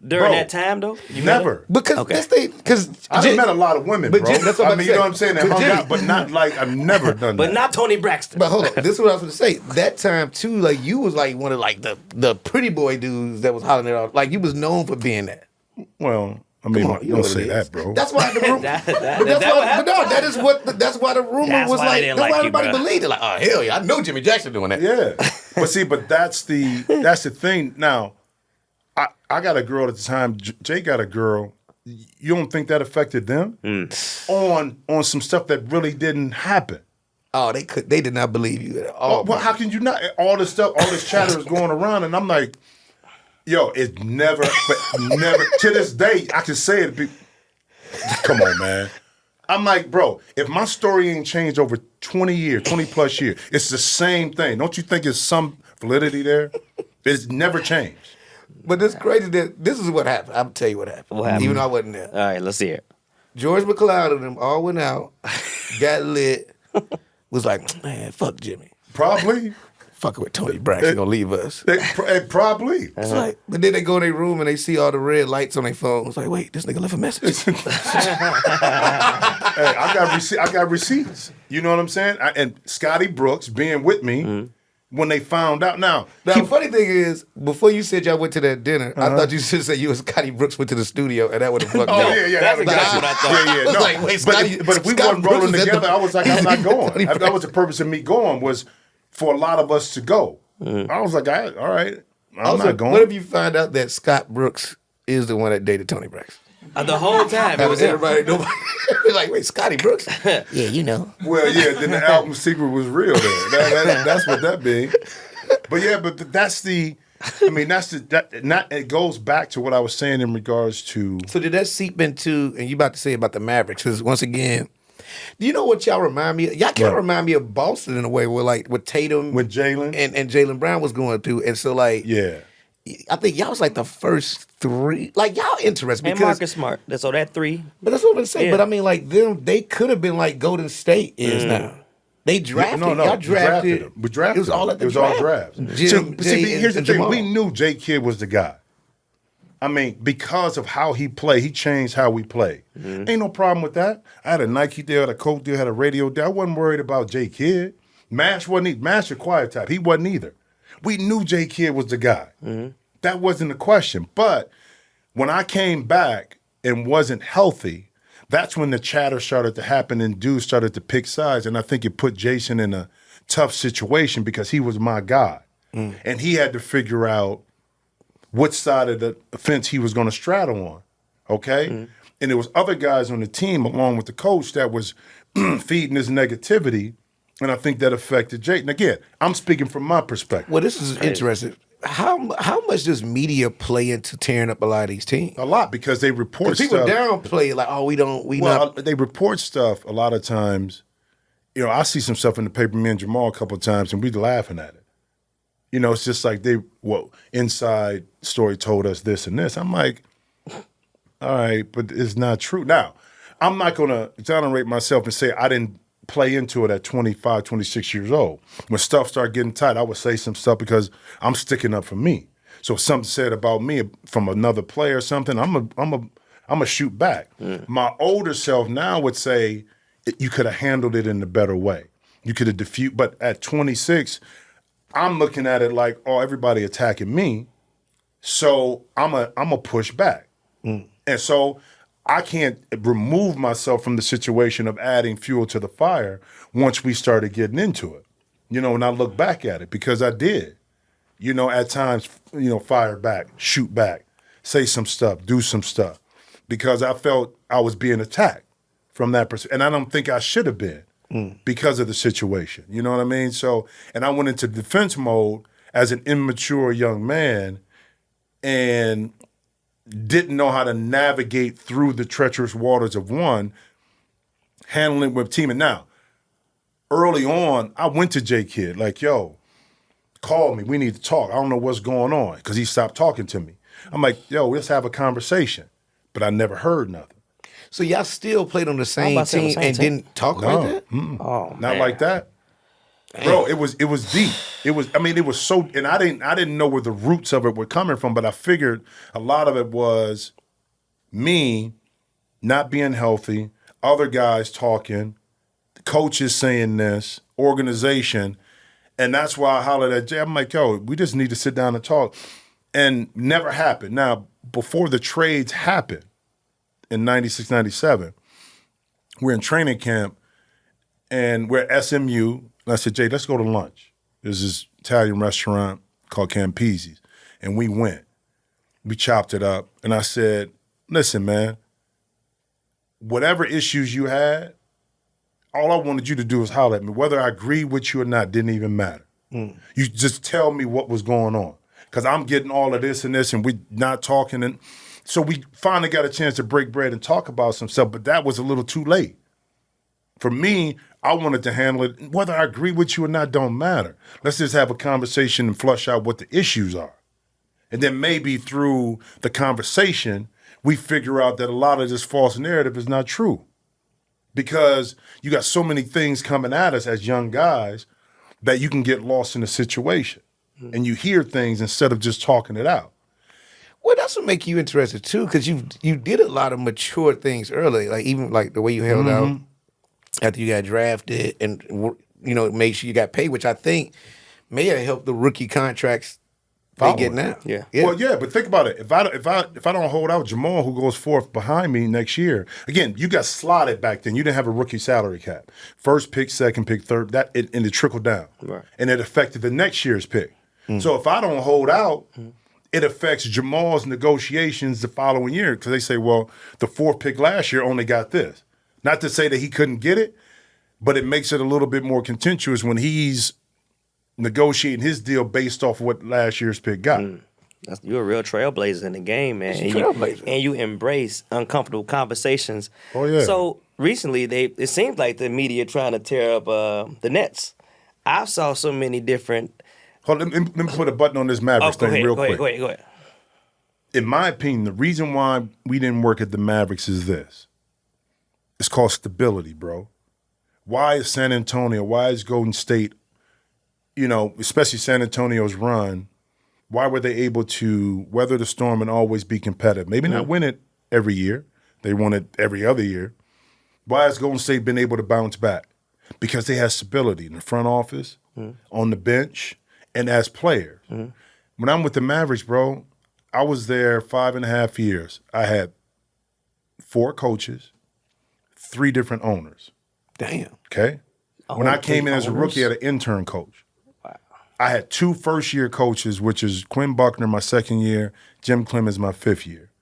During
Bro,
that time, though? You met
Never.
her?
Because
Okay.
because
I just met a lot of women,
but
bro.
Jim, that's what
I
I'm
mean, you know what I'm
saying.
saying? That
But
hung
Jimmy-
out, but not like I've never done
But
that.
not Tony Braxton.
But hold on, this is what I was gonna say. That time too, like you was like one of like the pretty boy dudes that was hollering it out. Like you was known for being that.
Well, I mean,
Come on, you know
don't
what
say
it
that,
is.
bro.
That's why the rumor.
That
That's why the rumor
That's
was
why
like.
they didn't
That's
like
why
you,
everybody
bro.
believed it. Like, oh hell yeah, I know Jimmy Jackson doing that.
Yeah, but that's the thing. Now, I got a girl at the time. Jay got a girl. You don't think that affected them on some stuff that really didn't happen?
Oh, they did not believe you at all.
Well, how can you not? All this chatter is going around, and I'm like, yo, it's never to this day. I can say it. Come on, man. I'm like, bro, if my story ain't changed over 20 plus years, it's the same thing. Don't you think there's some validity there? It's never changed.
But it's crazy that this is what happened. I'm tell you what happened.
What happened?
Even though I wasn't there.
All right, let's hear it.
George McLeod and them all went out, got lit, was like, man, fuck Jimmy.
Probably.
Fucking with Tony Braxton gonna leave us.
Probably.
It's like, but then they go in their room and they see all the red lights on their phone. It's like, wait, this nigga left a message.
Hey, I got receipts. You know what I'm saying? And Scotty Brooks being with me when they found out. Now,
the funny thing is, before you said y'all went to that dinner, I thought you should have said you and Scotty Brooks went to the studio, and that would have fucked me up.
yeah,
That's
that
exactly what I thought.
Yeah,
I was
no.
like, wait, Scotty-
but if we
Scott
weren't
Brooks
rolling
was at
together,
the-
I was like, I'm not going.
Tony
That was the purpose of me going, was for a lot of us to go. I was like, all right, I'm not going.
What if you find out that Scott Brooks is the one that dated Tony Braxton?
The whole time it was him.
Nobody like, wait, Scotty Brooks? Yeah, you know.
Well, yeah, then the album secret was real there. That's what that means. But yeah, but that's the, it goes back to what I was saying in regards to.
So did that seep into, and you about to say about the Mavericks, because once again, do you know what y'all remind me of? Y'all kind of remind me of Boston in a way, where like with Tatum.
With Jalen.
And Jalen Brown was going through. And so like,
Yeah.
I think y'all was like the first three. Like y'all interesting
And
because
Marcus Smart. So that three.
But that's what I'm saying.
Yeah.
But I mean, like them, they could have been like Golden State is now. They drafted. Y'all drafted.
them. We drafted.
It was all
them.
at the
It was
draft.
all drafts.
Jim,
See,
Jay,
here's the
and
thing.
Jamal.
We knew Jay Kidd was the guy. I mean, because of how he played, he changed how we play. Ain't no problem with that. I had a Nike deal, had a Coke deal, had a radio deal. I wasn't worried about Jay Kidd. Mash the quiet type. He wasn't either. We knew Jay Kidd was the guy. That wasn't the question. But when I came back and wasn't healthy, that's when the chatter started to happen and dudes started to pick sides. And I think it put Jason in a tough situation because he was my guy. And he had to figure out what side of the fence he was going to straddle on, okay? And there was other guys on the team along with the coach that was feeding his negativity, and I think that affected Jay. And again, I'm speaking from my perspective.
Well, this is interesting. How much does media play into tearing up a lot of these teams?
A lot, because they report
People
stuff.
downplay it like, oh,
They report stuff a lot of times. You know, I see some stuff in the paper, me and Jamal a couple of times, and we laughing at it. You know, it's just like inside story told us this and this. I'm like, all right, but it's not true. Now, I'm not going to exonerate myself and say I didn't play into it at 25, 26 years old. When stuff started getting tight, I would say some stuff because I'm sticking up for me. So if something said about me from another player or something, I'm a shoot back. My older self now would say you could have handled it in a better way. You could have diffused, but at 26, I'm looking at it like, oh, everybody attacking me, so I'm a push back. And so I can't remove myself from the situation of adding fuel to the fire once we started getting into it. You know, and I look back at it because I did. You know, at times, fire back, shoot back, say some stuff, do some stuff, because I felt I was being attacked from that perspective. And I don't think I should have been because of the situation. You know what I mean? So, and I went into defense mode as an immature young man and didn't know how to navigate through the treacherous waters of handling with team. And now, early on, I went to J Kidd like, yo, call me. We need to talk. I don't know what's going on, because he stopped talking to me. I'm like, yo, let's have a conversation. But I never heard nothing.
So y'all still played on the same
about to say on the
team
same
and
team.
didn't talk like that?
Oh,
Not like that. Bro, it was deep. It was so, and I didn't know where the roots of it were coming from, but I figured a lot of it was me not being healthy, other guys talking, coaches saying this, organization, and that's why I hollered at Jay. I'm like, yo, we just need to sit down and talk. And never happened. Now, before the trades happened, in 96, 97. We're in training camp, and we're at SMU. And I said, Jay, let's go to lunch. There's this Italian restaurant called Campisi's. And we went. We chopped it up. And I said, listen, man, whatever issues you had, all I wanted you to do was holler at me. Whether I agreed with you or not didn't even matter. You just tell me what was going on. Because I'm getting all of this and this, and we not talking. And so we finally got a chance to break bread and talk about some stuff, but that was a little too late. For me, I wanted to handle it. Whether I agree with you or not don't matter. Let's just have a conversation and flush out what the issues are. And then maybe through the conversation, we figure out that a lot of this false narrative is not true. Because you got so many things coming at us as young guys that you can get lost in a situation. And you hear things instead of just talking it out.
Well, that's what make you interested too, because you did a lot of mature things early, like even like the way you held out after you got drafted, and made sure you got paid, which I think may have helped the rookie contracts they get now.
Yeah.
Well, yeah, but think about it. If I don't hold out Jamal, who goes fourth behind me next year, again, you got slotted back then. You didn't have a rookie salary cap. First pick, second pick, third, and it trickled down.
Right.
And it affected the next year's pick. So if I don't hold out, it affects Jamal's negotiations the following year, because they say, well, the fourth pick last year only got this. Not to say that he couldn't get it, but it makes it a little bit more contentious when he's negotiating his deal based off what last year's pick got.
You're a real trailblazer in the game, man. And you embrace uncomfortable conversations.
Oh, yeah.
So recently, it seems like the media trying to tear up the Nets. I saw so many different.
Hold on, let me put a button on this Mavericks thing real quick.
Go ahead.
In my opinion, the reason why we didn't work at the Mavericks is this. It's called stability, bro. Why is San Antonio, why is Golden State, especially San Antonio's run, why were they able to weather the storm and always be competitive? Maybe not win it every year. They won it every other year. Why has Golden State been able to bounce back? Because they have stability in the front office, on the bench, and as players. When I'm with the Mavericks, bro, I was there 5.5 years. I had 4 coaches, 3 different owners.
Damn.
Okay? When I came in as a rookie, I had an intern coach. Wow. I had 2 first-year coaches, which is Quinn Buckner my second year, Jim Clemens my 5th year.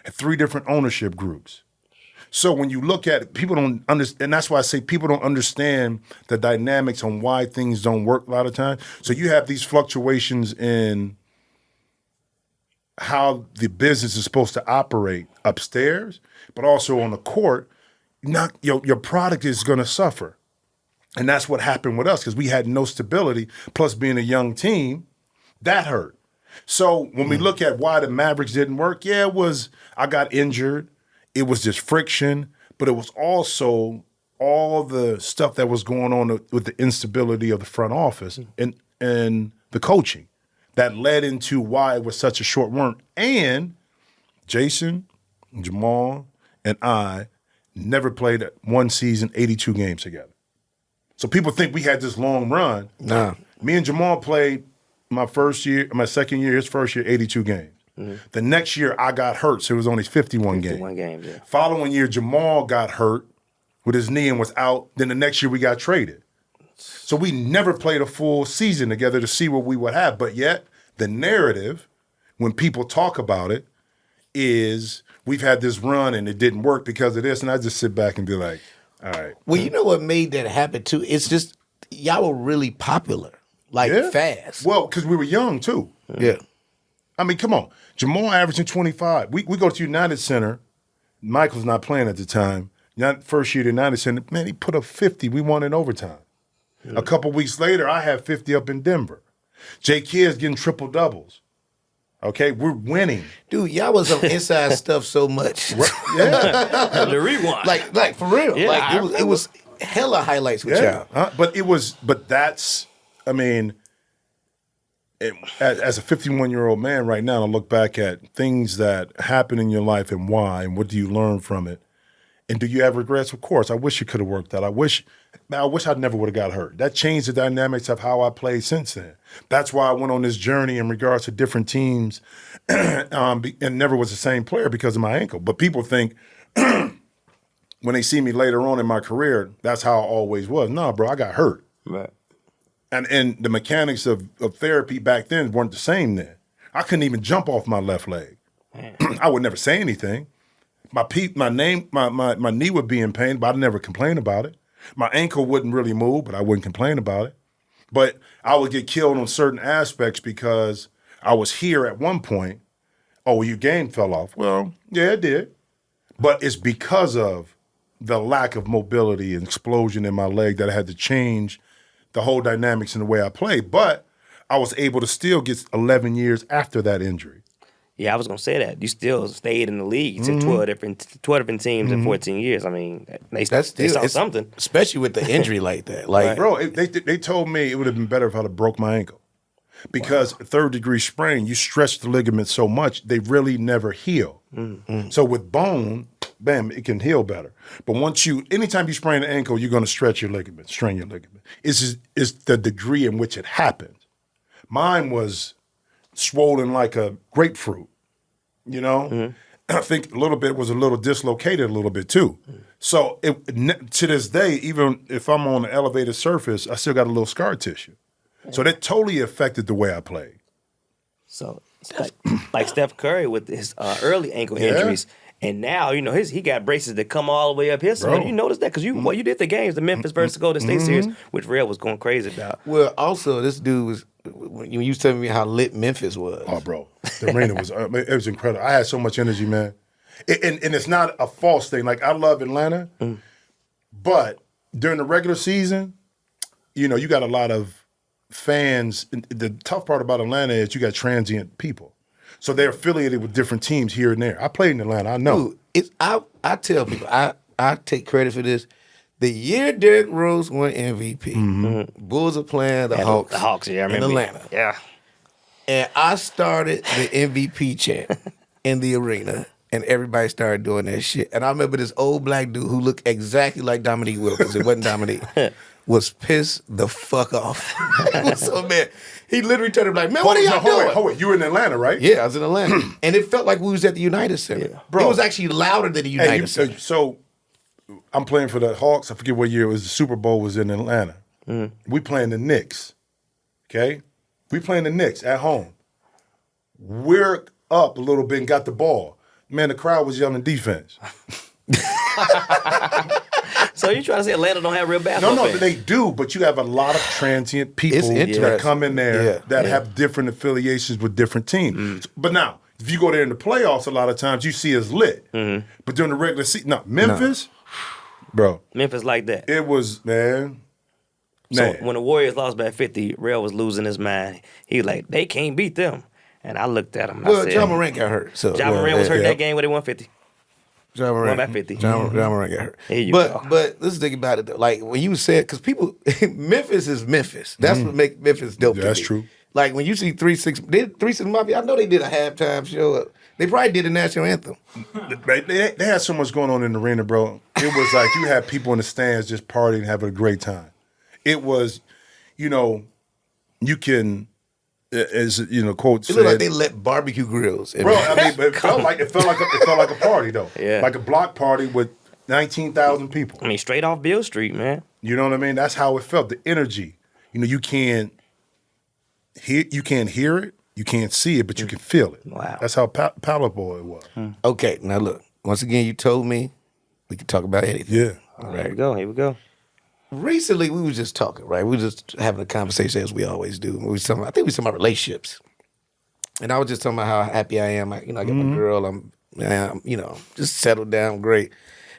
I had 3 different ownership groups. So when you look at it, people don't understand, and that's why I say people don't understand the dynamics on why things don't work a lot of times. So you have these fluctuations in how the business is supposed to operate upstairs, but also on the court. Your product is going to suffer. And that's what happened with us, because we had no stability, plus being a young team, that hurt. So when we look at why the Mavericks didn't work, I got injured. It was just friction, but it was also all the stuff that was going on with the instability of the front office and the coaching that led into why it was such a short run. And Jason, Jamal, and I never played one season, 82 games together. So people think we had this long run.
Nah.
Me and Jamal played my second year, his first year, 82 games. The next year, I got hurt, so it was only 51 games.
51 games, yeah.
Following year, Jamal got hurt with his knee and was out. Then the next year, we got traded. So we never played a full season together to see what we would have. But yet, the narrative, when people talk about it, is we've had this run and it didn't work because of this. And I just sit back and be like, all right.
Well, you know what made that happen, too? It's just y'all were really popular, fast.
Well, because we were young, too.
Yeah.
I mean, come on. Jamal averaging 25. We go to United Center. Michael's not playing at the time. First year at United Center, man, he put up 50. We won in overtime. A couple weeks later, I have 50 up in Denver. J. Kidd's getting triple doubles. Okay, we're winning.
Dude, y'all was on inside stuff so much.
Yeah.
The rewind.
Like for real.
Yeah,
it was hella highlights with y'all.
But that's, I mean, as a 51-year-old man right now, I look back at things that happen in your life and why, and what do you learn from it? And do you have regrets? Of course. I wish it could have worked out. I wish I never would have got hurt. That changed the dynamics of how I played since then. That's why I went on this journey in regards to different teams and never was the same player because of my ankle. But people think when they see me later on in my career, that's how I always was. No, bro, I got hurt.
Right.
And the mechanics of therapy back then weren't the same then. I couldn't even jump off my left leg. I would never say anything. My knee would be in pain, but I'd never complain about it. My ankle wouldn't really move, but I wouldn't complain about it. But I would get killed on certain aspects because I was here at one point. Oh, your game fell off. Well, yeah, it did. But it's because of the lack of mobility and explosion in my leg that I had to change the whole dynamics in the way I play. But I was able to still get 11 years after that injury.
Yeah, I was gonna say that. You still stayed in the league to 12 different teams in 14 years. I mean, they saw something.
Especially with the injury like that. Like,
bro, they told me it would have been better if I'd have broke my ankle. Because third-degree sprain, you stretch the ligament so much, they really never heal. So with bone, bam, it can heal better. But anytime you sprain an ankle, you're going to stretch your ligament, strain your ligament. It's the degree in which it happens. Mine was swollen like a grapefruit, you know? I think a little bit was a little dislocated a little bit too. So to this day, even if I'm on an elevated surface, I still got a little scar tissue. So that totally affected the way I played.
So like Steph Curry with his early ankle injuries, and now he got braces that come all the way up here. So you noticed that because you did the games, the Memphis versus Golden State series, which Rel was going crazy about.
Well, also this dude was when you was telling me how lit Memphis was.
Oh, bro, the arena was incredible. I had so much energy, man, and it's not a false thing. Like I love Atlanta, but during the regular season, you got a lot of fans. The tough part about Atlanta is you got transient people. So they're affiliated with different teams here and there. I played in Atlanta, I know.
Dude, I tell people, I take credit for this. The year Derrick Rose won MVP, Bulls are playing the Hawks.
The Hawks, yeah, I remember.
In Atlanta.
Yeah.
And I started the MVP chant in the arena, and everybody started doing that shit. And I remember this old black dude who looked exactly like Dominique Wilkins. It wasn't Dominique. Was pissed the fuck off. He was so mad. He literally turned him like, man, what are y'all doing?
Hold on. You were in Atlanta, right?
Yeah, I was in Atlanta. And it felt like we was at the United Center. Yeah. Bro, it was actually louder than the United Center.
So I'm playing for the Hawks. I forget what year it was. The Super Bowl was in Atlanta. We playing the Knicks. Okay? We playing the Knicks at home. We're up a little bit and got the ball. Man, the crowd was yelling defense.
So you trying to say Atlanta don't have real basketball fans?
No, they do, but you have a lot of transient people that come in there that have different affiliations with different teams. But now, if you go there in the playoffs, a lot of times you see us lit. But during the regular season, Memphis, bro.
Memphis like that.
It was, man.
So when the Warriors lost by 50, Rel was losing his mind. He was like, they can't beat them. And I looked at him and I said,
Ja Morant got hurt. So
Ja Morant was hurt that game when they won 50.
Ja Morant.
Won by 50.
Ja Morant got hurt.
Here you go.
But let's think about it though. Like when you said, because people, Memphis is Memphis. That's what makes Memphis dope.
That's true.
Like when you see 3 6 Mafia, I know they did a halftime show. They probably did a national anthem.
They had so much going on in the arena, bro. It was like you had people in the stands just partying, having a great time. It was, you can, as quote
it
said,
looked like they let barbecue grills.
Bro, I mean, but it felt like a party though.
Yeah.
Like a block party with 19,000 people.
I mean, straight off Beale Street, man.
You know what I mean? That's how it felt. The energy. You can't hear it, you can't see it, but you can feel it.
Wow.
That's how palatable it was.
Okay, now look. Once again, you told me we could talk about anything.
Yeah.
All right.
Here we go.
Recently, we was just talking, right? We were just having a conversation as we always do. I think we were talking about relationships. And I was just talking about how happy I am. I got my girl. I'm just settled down great.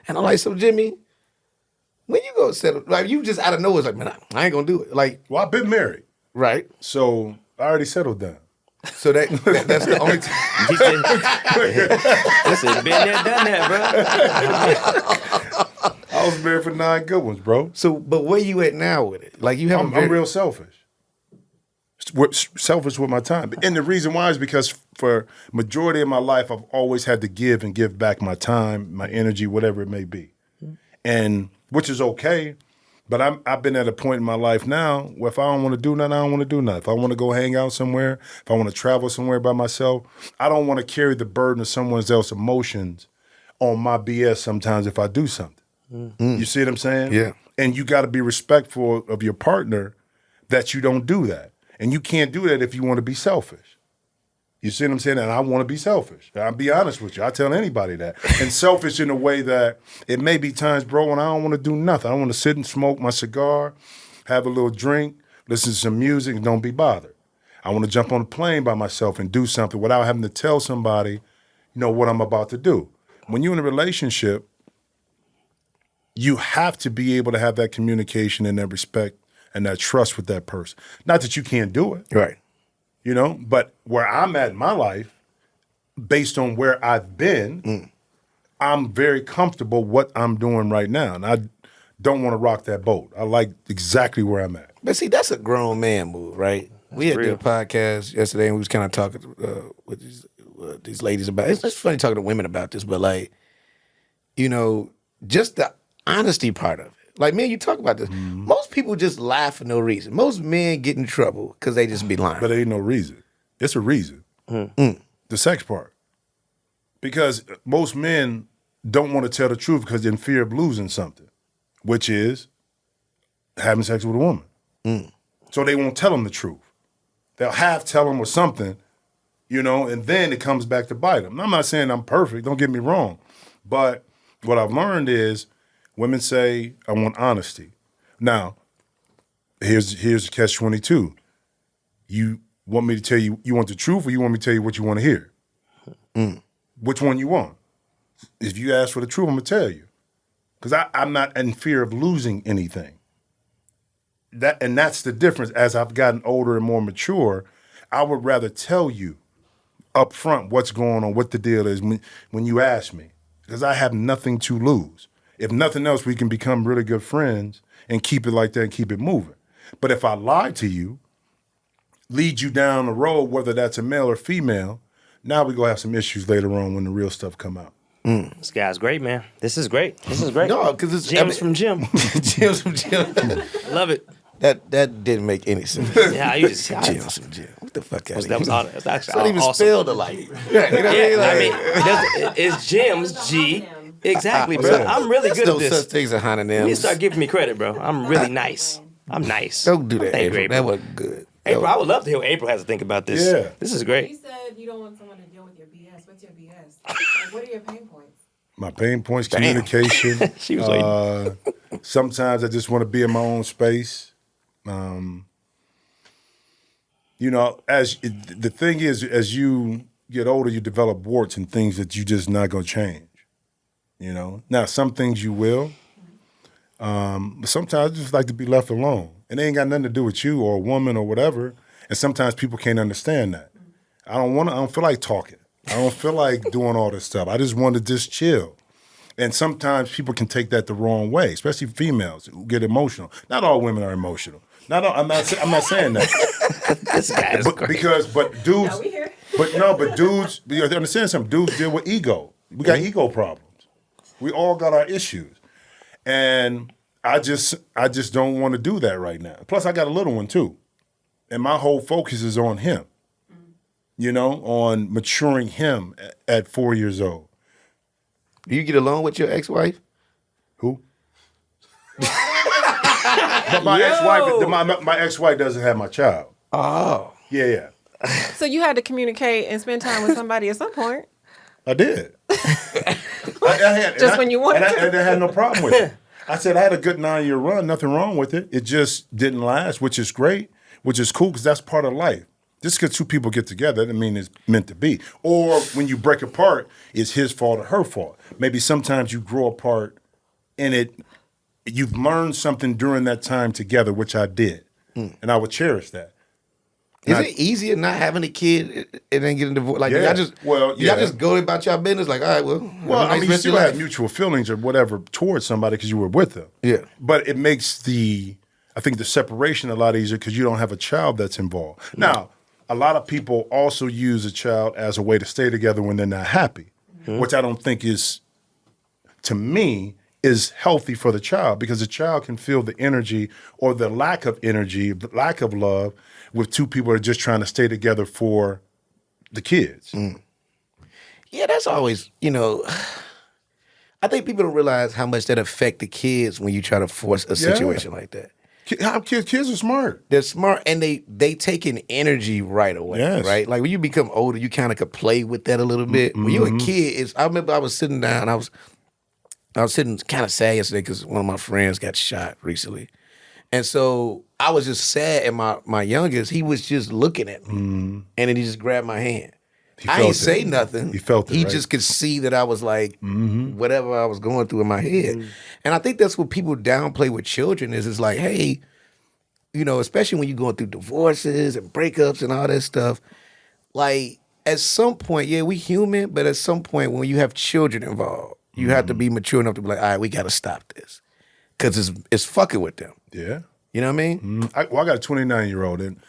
And I'm like, so Jimmy, when you go settle, like you just out of nowhere, it's like, man, I ain't gonna do it. Like,
Well, I've been married,
right?
so I already settled down.
So that's the only time.
He said, been there, done that, bro.
I was married for 9 good ones, bro.
So, but where you at now with it? Like you have
I'm real selfish. Selfish with my time. And the reason why is because for majority of my life, I've always had to give and give back my time, my energy, whatever it may be. And which is okay. But I've been at a point in my life now where if I don't want to do nothing, I don't want to do nothing. If I want to go hang out somewhere, if I want to travel somewhere by myself, I don't want to carry the burden of someone else's emotions on my BS sometimes if I do something. You see what I'm saying?
Yeah.
And you got to be respectful of your partner that you don't do that. And you can't do that if you want to be selfish. You see what I'm saying? And I want to be selfish. I'll be honest with you. I tell anybody that. And selfish in a way that it may be times, bro, when I don't want to do nothing. I want to sit and smoke my cigar, have a little drink, listen to some music, and don't be bothered. I want to jump on a plane by myself and do something without having to tell somebody, what I'm about to do. When you're in a relationship, you have to be able to have that communication and that respect and that trust with that person. Not that you can't do it.
Right.
But where I'm at in my life, based on where I've been, I'm very comfortable what I'm doing right now. And I don't want to rock that boat. I like exactly where I'm at.
But see, that's a grown man move, right? We had did a podcast yesterday, and we was kind of talking with these ladies about it. It's funny talking to women about this, but just the honesty part of it. Like, man, you talk about this. Most people just lie for no reason. Most men get in trouble because they just be lying.
But there ain't no reason. It's a reason. The sex part. Because most men don't want to tell the truth because they're in fear of losing something, which is having sex with a woman. So they won't tell them the truth. They'll half tell them or something, and then it comes back to bite them. I'm not saying I'm perfect, don't get me wrong. But what I've learned is women say, I want honesty. Now, here's the catch-22. You want me to tell you want the truth, or you want me to tell you what you want to hear? Which one you want? If you ask for the truth, I'm going to tell you. Because I'm not in fear of losing anything. And that's the difference. As I've gotten older and more mature, I would rather tell you up front what's going on, what the deal is when you ask me. Because I have nothing to lose. If nothing else, we can become really good friends and keep it like that and keep it moving. But if I lie to you, lead you down the road, whether that's a male or female, now we're going to have some issues later on when the real stuff come out.
This guy's great, man. This is great.
No, because it's
Gems from Jim.
Gems from Jim.
Love it.
That didn't make any sense.
Yeah, you just
Gems from Jim. What the fuck?
that was
That's
actually
not even
awesome.
spelled alike.
It's Jim's G. Exactly, bro. I'm really good at
no
this.
such things as honeymoons.
You need to start giving me credit, bro. I'm really nice. I'm nice.
Don't do that,
Thank you,
April. That wasn't good.
April, I would love to hear what April has to think about this.
Yeah.
This is
You
great.
said you don't want someone to deal with your BS. What's your BS? Like, what are your pain points?
My pain points, communication.
She was waiting.
Sometimes I just want to be in my own space. The thing is, as you get older, you develop warts and things that you just not gonna change. Now some things you will, but sometimes I just like to be left alone. And it ain't got nothing to do with you or a woman or whatever. And sometimes people can't understand that. I don't feel like talking. I don't feel like doing all this stuff. I just want to just chill. And sometimes people can take that the wrong way, especially females who get emotional. Not all women are emotional. I'm not saying that.
This guy is great.
But dudes,
Yeah, we here.
but dudes, you have to understand something. Dudes deal with ego. We got ego problems. We all got our issues. And I just don't want to do that right now. Plus, I got a little one too. And my whole focus is on him. On maturing him at 4 years old.
Do you get along with your ex-wife?
Who? But my ex-wife doesn't have my child.
Oh.
Yeah.
So you had to communicate and spend time with somebody at some point.
I did.
When you wanted to.
And I had no problem with it. I said I had a good 9-year run, nothing wrong with it. It just didn't last, which is great, which is cool because that's part of life. Just because two people get together doesn't mean it's meant to be. Or when you break apart, it's his fault or her fault. Maybe sometimes you grow apart and you've learned something during that time together, which I did. And I would cherish that.
Is it easier not having a kid and then getting divorced? Like,
Yeah.
y'all just go about your business like, all right, well,
Well,
have a nice
you
rest of
still
your
have
life.
mutual feelings or whatever towards somebody because you were with them.
Yeah.
But it makes the separation a lot easier because you don't have a child that's involved. Now, a lot of people also use a child as a way to stay together when they're not happy, which I don't think is, to me, is healthy for the child because the child can feel the energy or the lack of energy, the lack of love with two people that are just trying to stay together for the kids.
Yeah, that's always, I think people don't realize how much that affect the kids when you try to force a situation like that.
Kids are smart.
They're smart and they take in energy right away, right? Like when you become older, you kind of could play with that a little bit. When you're a kid, I remember I was sitting down, I was sitting kind of sad yesterday because one of my friends got shot recently. And so I was just sad, and my youngest, he was just looking at me, and then he just grabbed my hand. I ain't say nothing.
He felt it,
He
right?
just could see that I was like, whatever I was going through in my head. And I think that's what people downplay with children is like, hey, you know, especially when you're going through divorces and breakups and all that stuff, like at some point, yeah, we human, but at some point when you have children involved, you have to be mature enough to be like, all right, we got to stop this. Because it's fucking with them.
Yeah.
You know what I mean?
I got a 29-year-old, and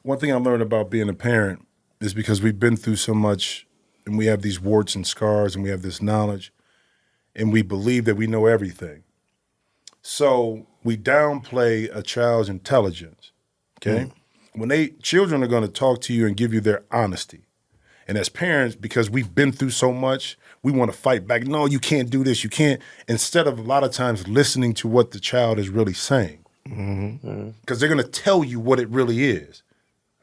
one thing I learned about being a parent is because we've been through so much, and we have these warts and scars, and we have this knowledge, and we believe that we know everything. So we downplay a child's intelligence, okay? When children are going to talk to you and give you their honesty, and as parents, because we've been through so much, we want to fight back. No, you can't do this. You can't. Instead of a lot of times listening to what the child is really saying. Because they're going to tell you what it really is.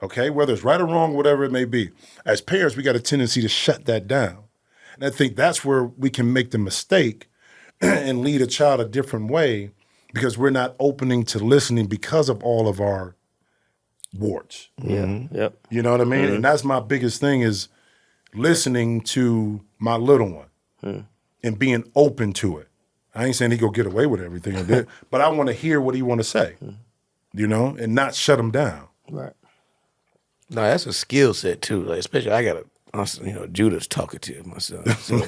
Okay? Whether it's right or wrong, whatever it may be. As parents, we got a tendency to shut that down. And I think that's where we can make the mistake and lead a child a different way because we're not opening to listening because of all of our warts.
Yeah. Yep.
You know what I mean? And that's my biggest thing is listening to my little one and being open to it. I ain't saying he go get away with everything I did, but I want to hear what he want to say, you know, and not shut him down.
Right.
No, that's a skill set too. Like, especially I got Judah's talkative, my son. So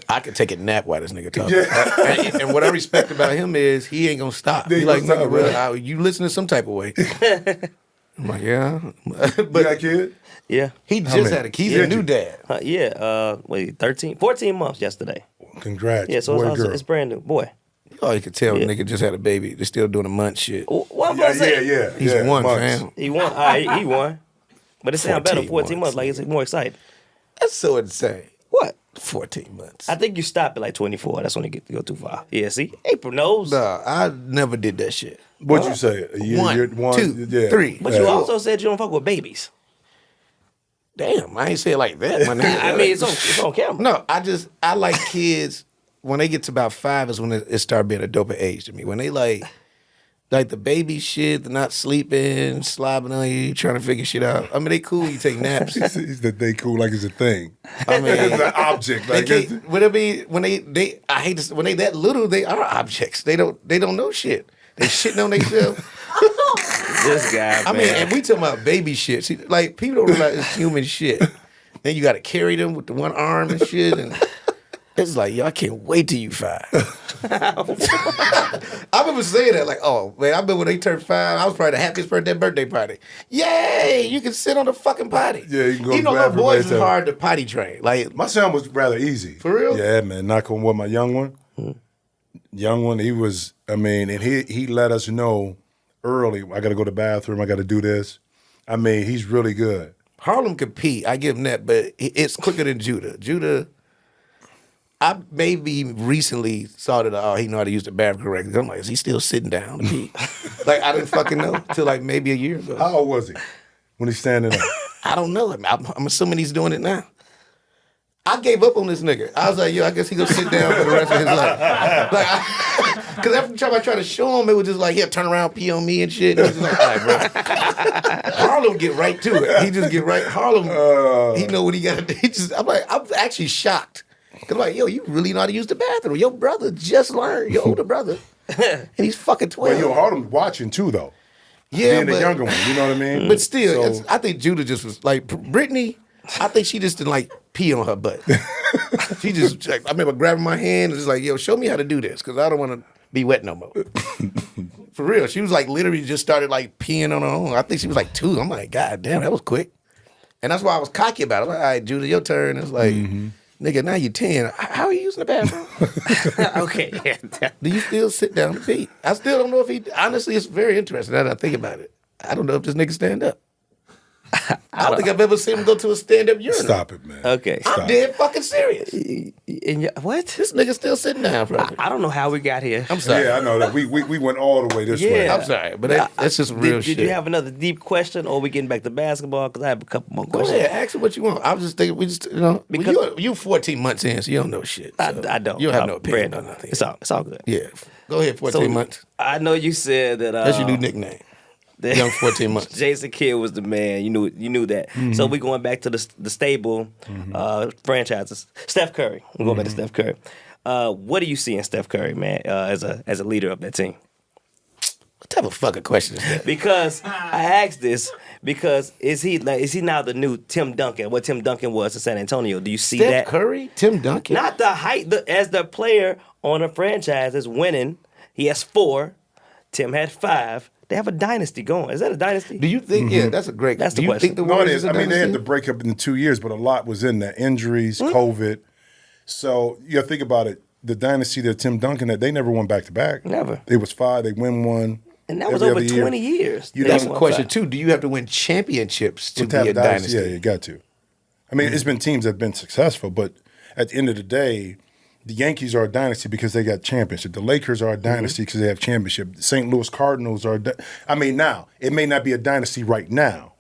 I could take a nap while this nigga talking. And what I respect about him is he ain't gonna stop. He like, nigga, bro, you listen to some type of way. I'm like, yeah. But
You got a kid?
Yeah.
he just had a kid. He's a new dad.
14 months yesterday.
Congrats.
Yeah, so
boy,
it's brand new. Boy.
Oh, you could tell nigga just had a baby. They're still doing a month shit.
What I'm gonna say?
He's one,
months.
fam.
He won. All right, he won. But it sounds better 14 months. Like, it's more exciting.
That's so insane.
What?
14 months.
I think you stop at like 24. That's when you get to go too far. Yeah, see? April knows.
Nah, I never did that shit.
What'd you say? A year,
One, two, three.
But you also said you don't fuck with babies.
Damn, I ain't say it like that, my nigga.
I mean, it's on camera.
No, I like kids, when they get to about 5 is when it start being a doper age to me. When they like the baby shit, they're not sleeping, slobbing on you, trying to figure shit out. I mean, they cool, you take naps.
They cool like it's a thing.
I mean,
It's an object. Like
when they I hate to, when they that little, they are objects. They don't know shit. They shitting on themselves.
This guy, man.
I mean, and we talking about baby shit. See, like, people don't realize it's human shit. Then you got to carry them with the one arm and shit. And it's like, yo, I can't wait till you 5. I remember saying that, like, oh, man, I remember when they turned 5, I was probably the happiest person at that birthday party. Yay, you can sit on the fucking potty.
Yeah, you can go
You
to
know,
the
my
bathroom
boys is
later.
hard to potty train. Like,
My son was rather easy.
For real?
Yeah, man. Knock on wood, my young one. Young one, he was, I mean, and he let us know early, I got to go to the bathroom, I got to do this. I mean, he's really good.
Harlem could pee, I give him that, but it's quicker than Judah. Judah, I maybe recently saw that, he know how to use the bathroom correctly. I'm like, is he still sitting down to pee? Like, I didn't fucking know till like maybe a year ago.
How old was he when he's standing up?
I don't know. I'm assuming he's doing it now. I gave up on this nigga. I was like, yo, I guess he gonna sit down for the rest of his life. Like, because every time I tried to show him, it was just like, he'll turn around, pee on me and shit. And it was just like, all right, bro. Harlem get right to it. He just get right. Harlem, he know what he got to do. I'm actually shocked. Because I'm like, yo, you really know how to use the bathroom. Your brother just learned, your older brother. And he's fucking 12.
Well, Harlem's watching too, though.
Yeah,
Being the younger one, you know what I mean?
But still,
So-
I think Judah just was like, Brittany, I think she just didn't like pee on her butt. She just, I remember grabbing my hand and just like, yo, show me how to do this because I don't want to be wet no more. For real. She was like literally just started like peeing on her own. I think she was like 2. I'm like, God damn, that was quick. And that's why I was cocky about it. I'm like, all right, Judah, your turn. It's like, nigga, now you're 10. How are you using the bathroom?
Okay. Yeah.
Do you still sit down to pee? I still don't know if he, honestly, it's very interesting now that I think about it. I don't know if this nigga stand up. I don't think I've ever seen him go to a stand-up urinal.
Stop it, man.
Okay.
I'm dead fucking serious.
What?
This nigga still sitting down, bro.
I don't know how we got here.
I'm sorry.
Yeah, I know that. We went all the way this way.
Yeah.
I'm sorry, but that's just real shit.
Did you have another deep question, or are we getting back to basketball? Because I have a couple more
Go
questions.
ahead, ask him what you want. I was just thinking,
Because-
you 14 months in, so you don't know shit. So
I don't.
You don't have no
Brand
opinion
don't
on
know.
nothing.
It's all good.
Yeah, go ahead, 14 months.
I know you said that.
That's your new nickname. Young 14 months.
Jason Kidd was the man. You knew that. So we going back to the stable franchises. Steph Curry. We're going back to Steph Curry. What do you see in Steph Curry, man, as a leader of that team?
What type of fucking question is that?
Because I asked this because is he now the new Tim Duncan? What Tim Duncan was in San Antonio? Do you see
Steph
that?
Curry? Tim Duncan?
Not the height. As the player on a franchise is winning. He has 4. Tim had 5. They have a dynasty going. Is that a dynasty?
Do you think? Yeah, that's a great.
That's the
do you
question.
think the
No, it
Warriors
is.
is a
I mean, they had
dynasty?
to break up in 2 years, but a lot was in that. Injuries, COVID. So you got to think about it. The dynasty that Tim Duncan had, they never won back-to-back.
Never.
It was 5. They win 1.
And that was
every
over
other year.
20 years.
You
That's
don't
the question too. Do you have to win championships to
have
be a dynasty?
Yeah, you got to. I mean, it's been teams that have been successful, but at the end of the day, the Yankees are a dynasty because they got championship. The Lakers are a dynasty because they have championship. The St. Louis Cardinals are. Now it may not be a dynasty right now,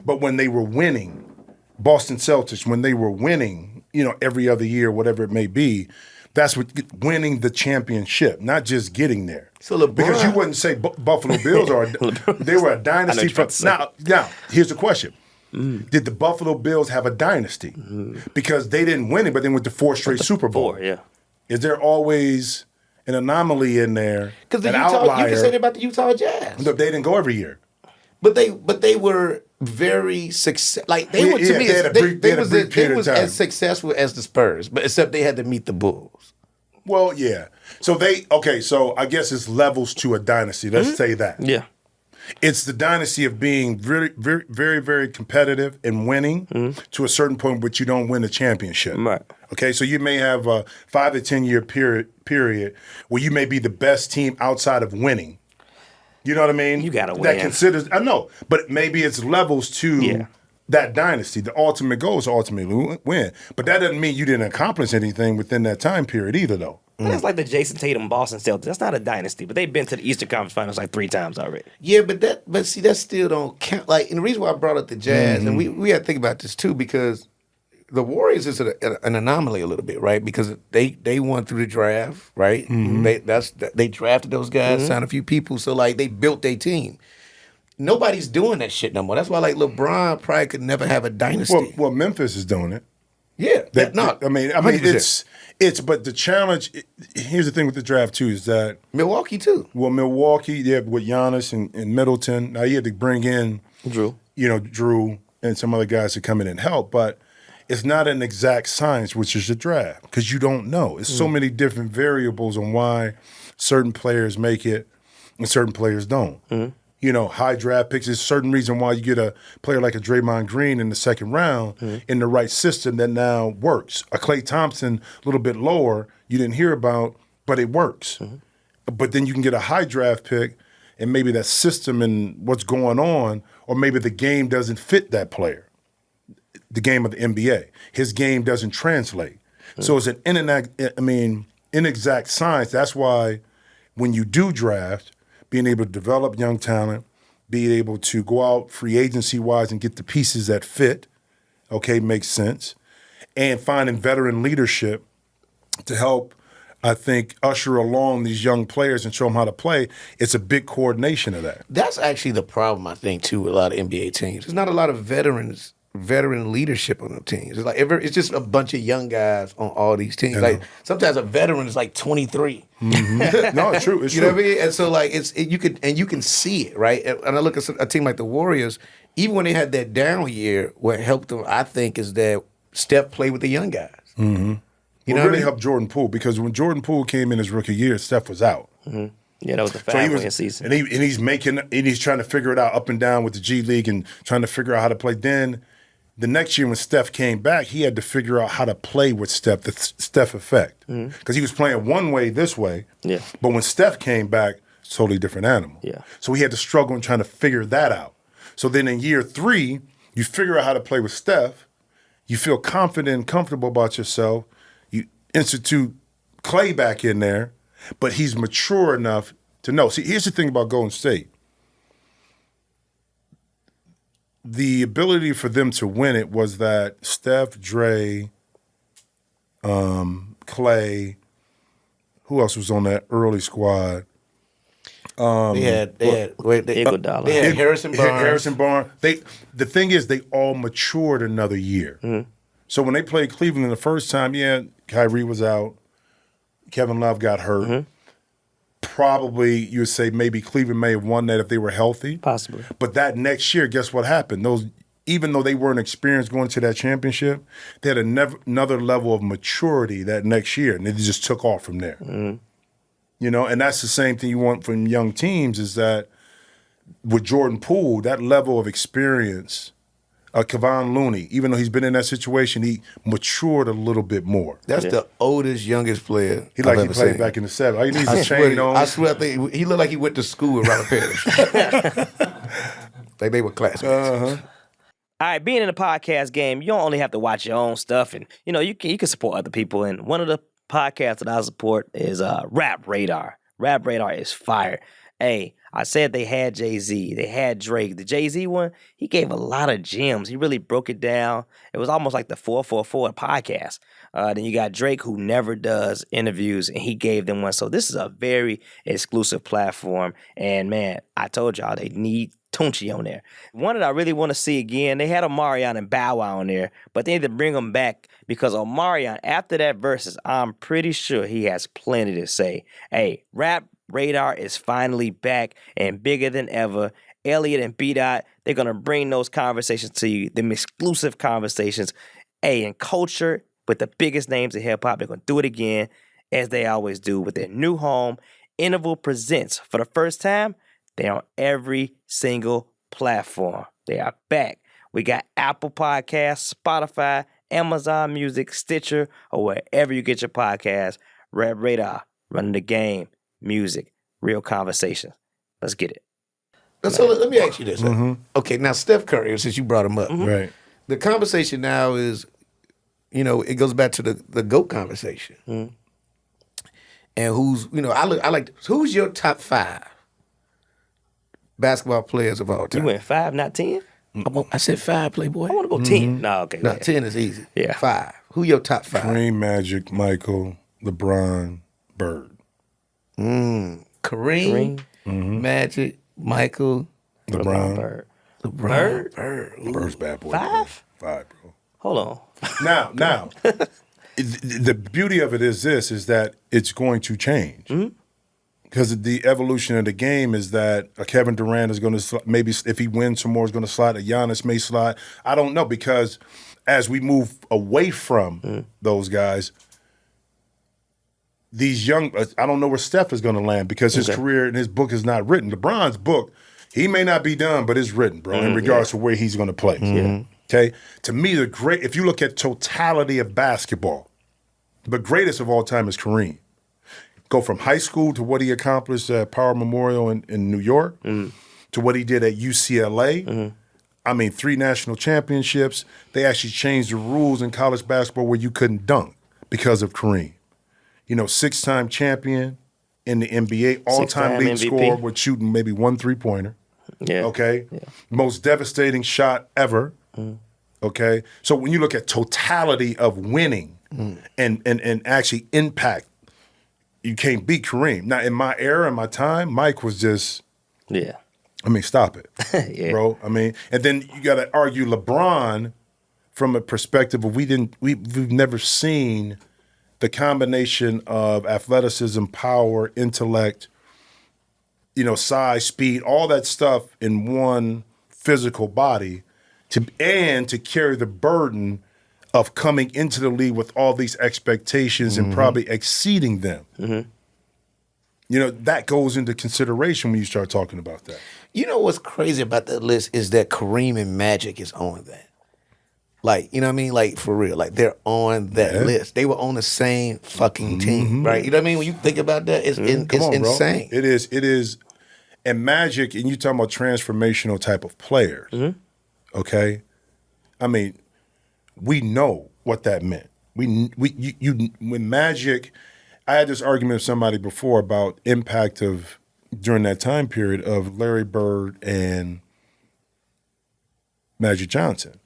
but when they were winning, Boston Celtics, when they were winning, every other year, whatever it may be, that's what winning the championship, not just getting there.
So LeBron,
because you wouldn't say Buffalo Bills they were a dynasty. Now here's the question. Did the Buffalo Bills have a dynasty? Because they didn't win it, but they went to 4 straight Super Bowl.
4, yeah.
Is there always an anomaly in there?
because
an
you
outlier?
can say that about the Utah Jazz,
No, they didn't go every year.
but they were very successful. Like they
Yeah,
were to
yeah,
me,
they had a brief- they had a
was
brief period of
was
time.
as successful as the Spurs, but except they had to meet the Bulls.
Well, yeah. So so I guess it's levels to a dynasty. Let's say that.
Yeah.
It's the dynasty of being very, very, very, very competitive and winning to a certain point, but you don't win the championship.
Right.
Okay, so you may have a 5 to 10 year period where you may be the best team outside of winning. You know what I mean?
You gotta
That
win.
considers. I know, but maybe it's levels to that dynasty. The ultimate goal is to ultimately win, but that doesn't mean you didn't accomplish anything within that time period either, though.
That's like the Jason Tatum Boston Celtics. That's not a dynasty, but they've been to the Eastern Conference Finals like 3 times already.
Yeah, but see, that still don't count. Like, and the reason why I brought up the Jazz, and we had to think about this too, because the Warriors is an anomaly a little bit, right? Because they won through the draft, right? They drafted those guys, signed a few people, so like they built their team. Nobody's doing that shit no more. That's why like LeBron probably could never have a dynasty.
Well, Memphis is doing it.
Yeah,
I mean,
100%.
but the challenge. Here's the thing with the draft too is that
Milwaukee too.
well, Milwaukee, with Giannis and Middleton. Now you had to bring in
Drew.
Drew and some other guys to come in and help, but it's not an exact science, which is the draft, because you don't know. It's so many different variables on why certain players make it and certain players don't. High draft picks is a certain reason why you get a player like a Draymond Green in the second round in the right system that now works. A Klay Thompson, a little bit lower, you didn't hear about, but it works. But then you can get a high draft pick and maybe that system and what's going on, or maybe the game doesn't fit that player, the game of the NBA. His game doesn't translate. So it's an inexact science. That's why when you do draft, being able to develop young talent, being able to go out free agency-wise and get the pieces that fit, makes sense, and finding veteran leadership to help, I think, usher along these young players and show them how to play. It's a big coordination of that.
That's actually the problem, I think, too, with a lot of NBA teams. There's not a lot of veteran leadership on them teams. It's like it's just a bunch of young guys on all these teams. Like sometimes a veteran is like 23.
No, it's true. It's
You
true.
know what I mean? And so like you can see it, right? And I look at a team like the Warriors, even when they had that down year, what helped them, I think, is that Steph played with the young guys. You know
It
what I
really
mean?
helped Jordan Poole, because when Jordan Poole came in his rookie year, Steph was out.
Yeah, that was the
So he
5-win
was,
season.
and he's trying to figure it out up and down with the G League and trying to figure out how to play. Then the next year when Steph came back, he had to figure out how to play with Steph, the Steph effect, because he was playing one way this way.
Yeah.
But when Steph came back, it's a totally different animal.
Yeah.
So he had to struggle in trying to figure that out. So then in year 3, you figure out how to play with Steph. You feel confident and comfortable about yourself. You institute Clay back in there, but he's mature enough to know. See, here's the thing about Golden State. The ability for them to win it was that Steph, Dre, Clay, who else was on that early squad?
They had
Iguodala.
They had Harrison Barnes.
Harrison Barnes. The thing is, they all matured another year.
Mm-hmm.
So when they played Cleveland the first time, Kyrie was out. Kevin Love got hurt.
Mm-hmm.
Probably, you would say maybe Cleveland may have won that if they were healthy.
Possibly.
But that next year, guess what happened? Even though they weren't experienced going to that championship, they had another level of maturity that next year, and it just took off from there.
Mm-hmm.
You know, and that's the same thing you want from young teams is that with Jordan Poole, that level of experience, Kevon Looney, even though he's been in that situation, he matured a little bit more.
That's the oldest, youngest player
He
I've
he
ever
played
seen.
back in the 70s. All he needs is a chain on.
I swear, he looked like he went to school with Robert Parrish. Like they were classmates.
All right, being in a podcast game, you don't only have to watch your own stuff, and you can support other people. And one of the podcasts that I support is Rap Radar. Rap Radar is fire. Hey, I said they had Jay-Z, they had Drake. The Jay-Z one, he gave a lot of gems. He really broke it down. It was almost like the 444 podcast. Then you got Drake, who never does interviews, and he gave them one. So this is a very exclusive platform. And man, I told y'all they need Tunchi on there. One that I really want to see again, they had Omarion and Bow Wow on there, but they need to bring them back because Omarion, after that versus, I'm pretty sure he has plenty to say. Hey, Rap Radar is finally back and bigger than ever. Elliot and B-Dot, they're going to bring those conversations to you, them exclusive conversations. Hey, in culture, with the biggest names in hip-hop, they're going to do it again, as they always do, with their new home. Interval Presents. For the first time, they're on every single platform. They are back. We got Apple Podcasts, Spotify, Amazon Music, Stitcher, or wherever you get your podcasts. Rap Radar, running the game, music, real conversation. Let's get it.
So let me ask you this. Okay, now Steph Curry, since you brought him up,
Right.
the conversation now is, it goes back to the GOAT conversation. And who's your top 5 basketball players of all time?
You went 5, not 10?
I said 5, Playboy.
I want to go 10. No, okay.
No,
yeah.
10 is easy.
Yeah.
5. Who your top 5?
Kareem, Magic, Michael, LeBron, Bird.
Kareem, Magic, Michael,
LeBron.
Bird.
Bird.
Bird's bad boy.
5?
5, bro.
Hold on.
Now, the beauty of it is that it's going to change. Because the evolution of the game is that a Kevin Durant is going to maybe if he wins some more is going to slide. A Giannis may slide. I don't know, because as we move away from those guys, these young, I don't know where Steph is going to land because his career and his book is not written. LeBron's book, he may not be done, but it's written, bro, in regards to where he's going to play. Okay? To me, if you look at totality of basketball, the greatest of all time is Kareem. Go from high school to what he accomplished at Power Memorial in New York to what he did at UCLA. I mean, 3 national championships. They actually changed the rules in college basketball where you couldn't dunk because of Kareem. 6-time champion in the NBA, all-time leading scorer with shooting maybe 1 3-pointer.
Yeah.
Okay? Yeah. Most devastating shot ever. Okay? So when you look at totality of winning and actually impact, you can't beat Kareem. Now, in my era, in my time, Mike was just, stop it, bro. And then you got to argue LeBron from a perspective of we've never seen the combination of athleticism, power, intellect, size, speed, all that stuff in one physical body to carry the burden of coming into the league with all these expectations and probably exceeding them. That goes into consideration when you start talking about that.
You know what's crazy about that list is that Kareem and Magic is on that. Like, you know what I mean? Like, for real. Like, they're on that list. They were on the same fucking team, right? You know what I mean? When you think about that, it's insane.
Bro. It is. And Magic, and you talking about transformational type of players, okay? I mean, we know what that meant. When Magic, I had this argument with somebody before about impact of during that time period of Larry Bird and Magic Johnson.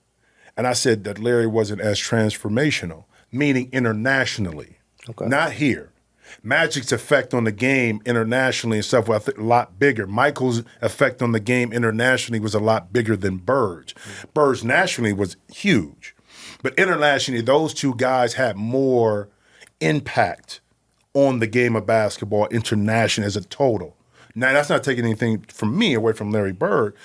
And I said that Larry wasn't as transformational, meaning internationally, not here. Magic's effect on the game internationally and stuff was, I think, a lot bigger. Michael's effect on the game internationally was a lot bigger than Bird's. Bird's nationally was huge. But internationally, those two guys had more impact on the game of basketball internationally as a total. Now, that's not taking anything from me away from Larry Bird,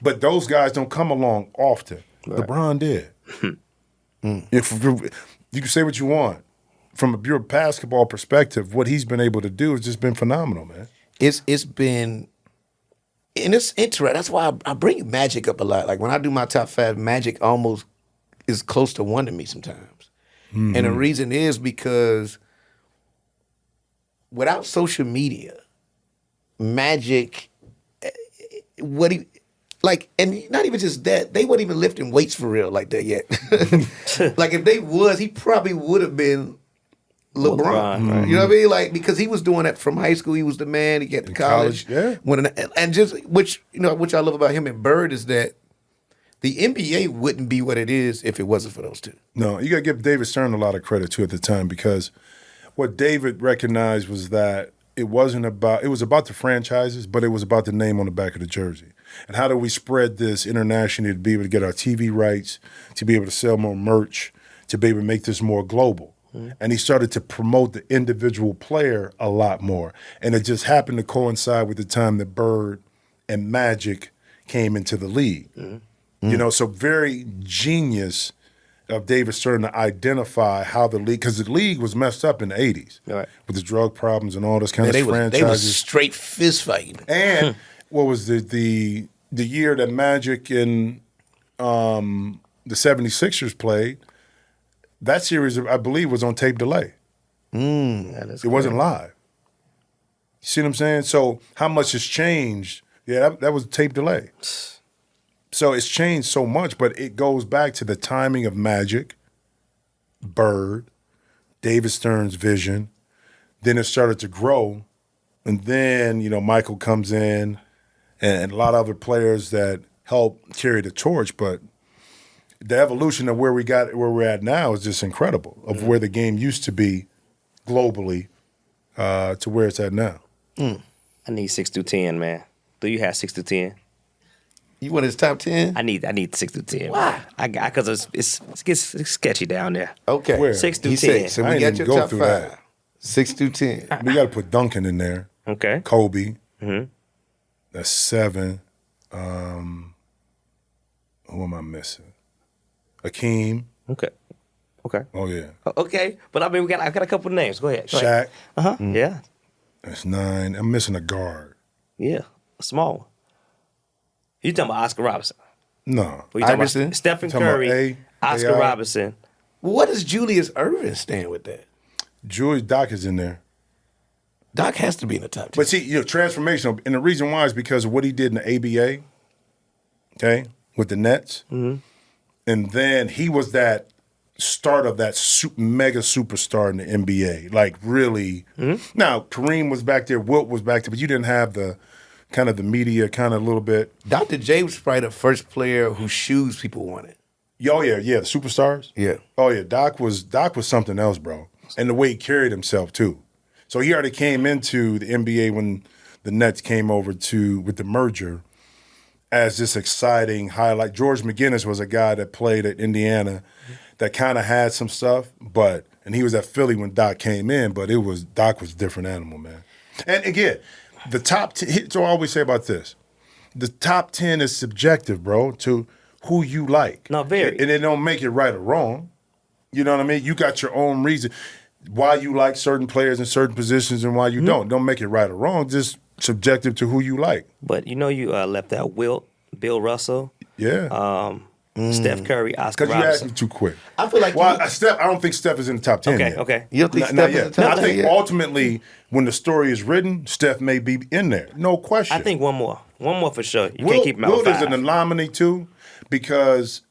but those guys don't come along often. Right. LeBron did. If you can say what you want. From a pure basketball perspective, what he's been able to do has just been phenomenal, man.
It's been, and it's interesting. That's why I bring Magic up a lot. Like when I do my top 5, Magic almost is close to 1 to me sometimes. And the reason is because without social media, Magic, and not even just that, they weren't even lifting weights for real like that yet. Like if they was, he probably would have been LeBron. Right? You know what I mean? Like because he was doing that from high school, he was the man. He got to college, and just which I love about him and Bird is that the NBA wouldn't be what it is if it wasn't for those two.
No, you got to give David Stern a lot of credit too at the time because what David recognized was that it was about the franchises, but it was about the name on the back of the jersey. And how do we spread this internationally to be able to get our TV rights, to be able to sell more merch, to be able to make this more global? And he started to promote the individual player a lot more. And it just happened to coincide with the time that Bird and Magic came into the league. You know, so very genius of David Stern to identify how the league, because the league was messed up in the 80s with the drug problems and all this kind of franchises.
They was straight fist fighting.
And what was the year that Magic and the 76ers played, that series, I believe, was on tape delay. It wasn't live. You see what I'm saying? So how much has changed? Yeah, that was tape delay. So it's changed so much, but it goes back to the timing of Magic, Bird, David Stern's vision. Then it started to grow. And then, Michael comes in and a lot of other players that help carry the torch. But the evolution of where we're at now is just incredible, of where the game used to be globally to where it's at now.
I need 6 through 10, man. Do you have 6 through 10?
You want his top 10?
I need 6 through 10.
Why?
Because it gets sketchy down there.
Okay.
Where?
6 through 10.
So
I
we
ain't
got
even
your
go
top
through
5.
that.
6 through 10.
We got to put Duncan in there.
Okay.
Kobe. That's 7. Who am I missing? Akeem.
Okay.
Oh, yeah.
Okay. But I mean, I got a couple names. Go ahead.
Shaq.
Yeah.
That's 9. I'm missing a guard.
Yeah. A small one. You talking about Oscar Robertson?
No.
Or you talking
Iverson?
about Stephen
Talking about
Curry, Oscar
AI.
Robertson?
What does Julius Erving stand with that?
Julius Doc is in there.
Doc has to be in the top 10.
But see, transformational, and the reason why is because of what he did in the ABA, okay, with the Nets. And then he was that start of that mega superstar in the NBA. Like, really. Now, Kareem was back there, Wilt was back there, but you didn't have the kind of the media kind of a little bit.
Dr. J was probably the first player whose shoes people wanted.
Oh, yeah, the superstars.
Yeah.
Oh, yeah, Doc was something else, bro. And the way he carried himself, too. So he already came into the NBA when the Nets came over with the merger as this exciting highlight. George McGinnis was a guy that played at Indiana that kind of had some stuff, and he was at Philly when Doc came in, but Doc was a different animal, man. And again, the top 10, so I always say about this, the top 10 is subjective, bro, to who you like.
No, very.
And it don't make it right or wrong. You know what I mean? You got your own reason why you like certain players in certain positions and why you don't. Don't make it right or wrong. Just subjective to who you like.
But you left out Wilt, Bill Russell.
Yeah.
Steph Curry, Oscar
Because you asked
Robertson.
me too quick.
I feel like
Steph. I don't think Steph is in the top 10 yet.
Okay.
you don't think
Not
Steph is
yet.
the top
I think
10 yet?
ultimately, when the story is written, Steph may be in there. No question.
I think one more for sure. You
Will,
can't keep him out
Will
with
is
five.
an anomaly too, because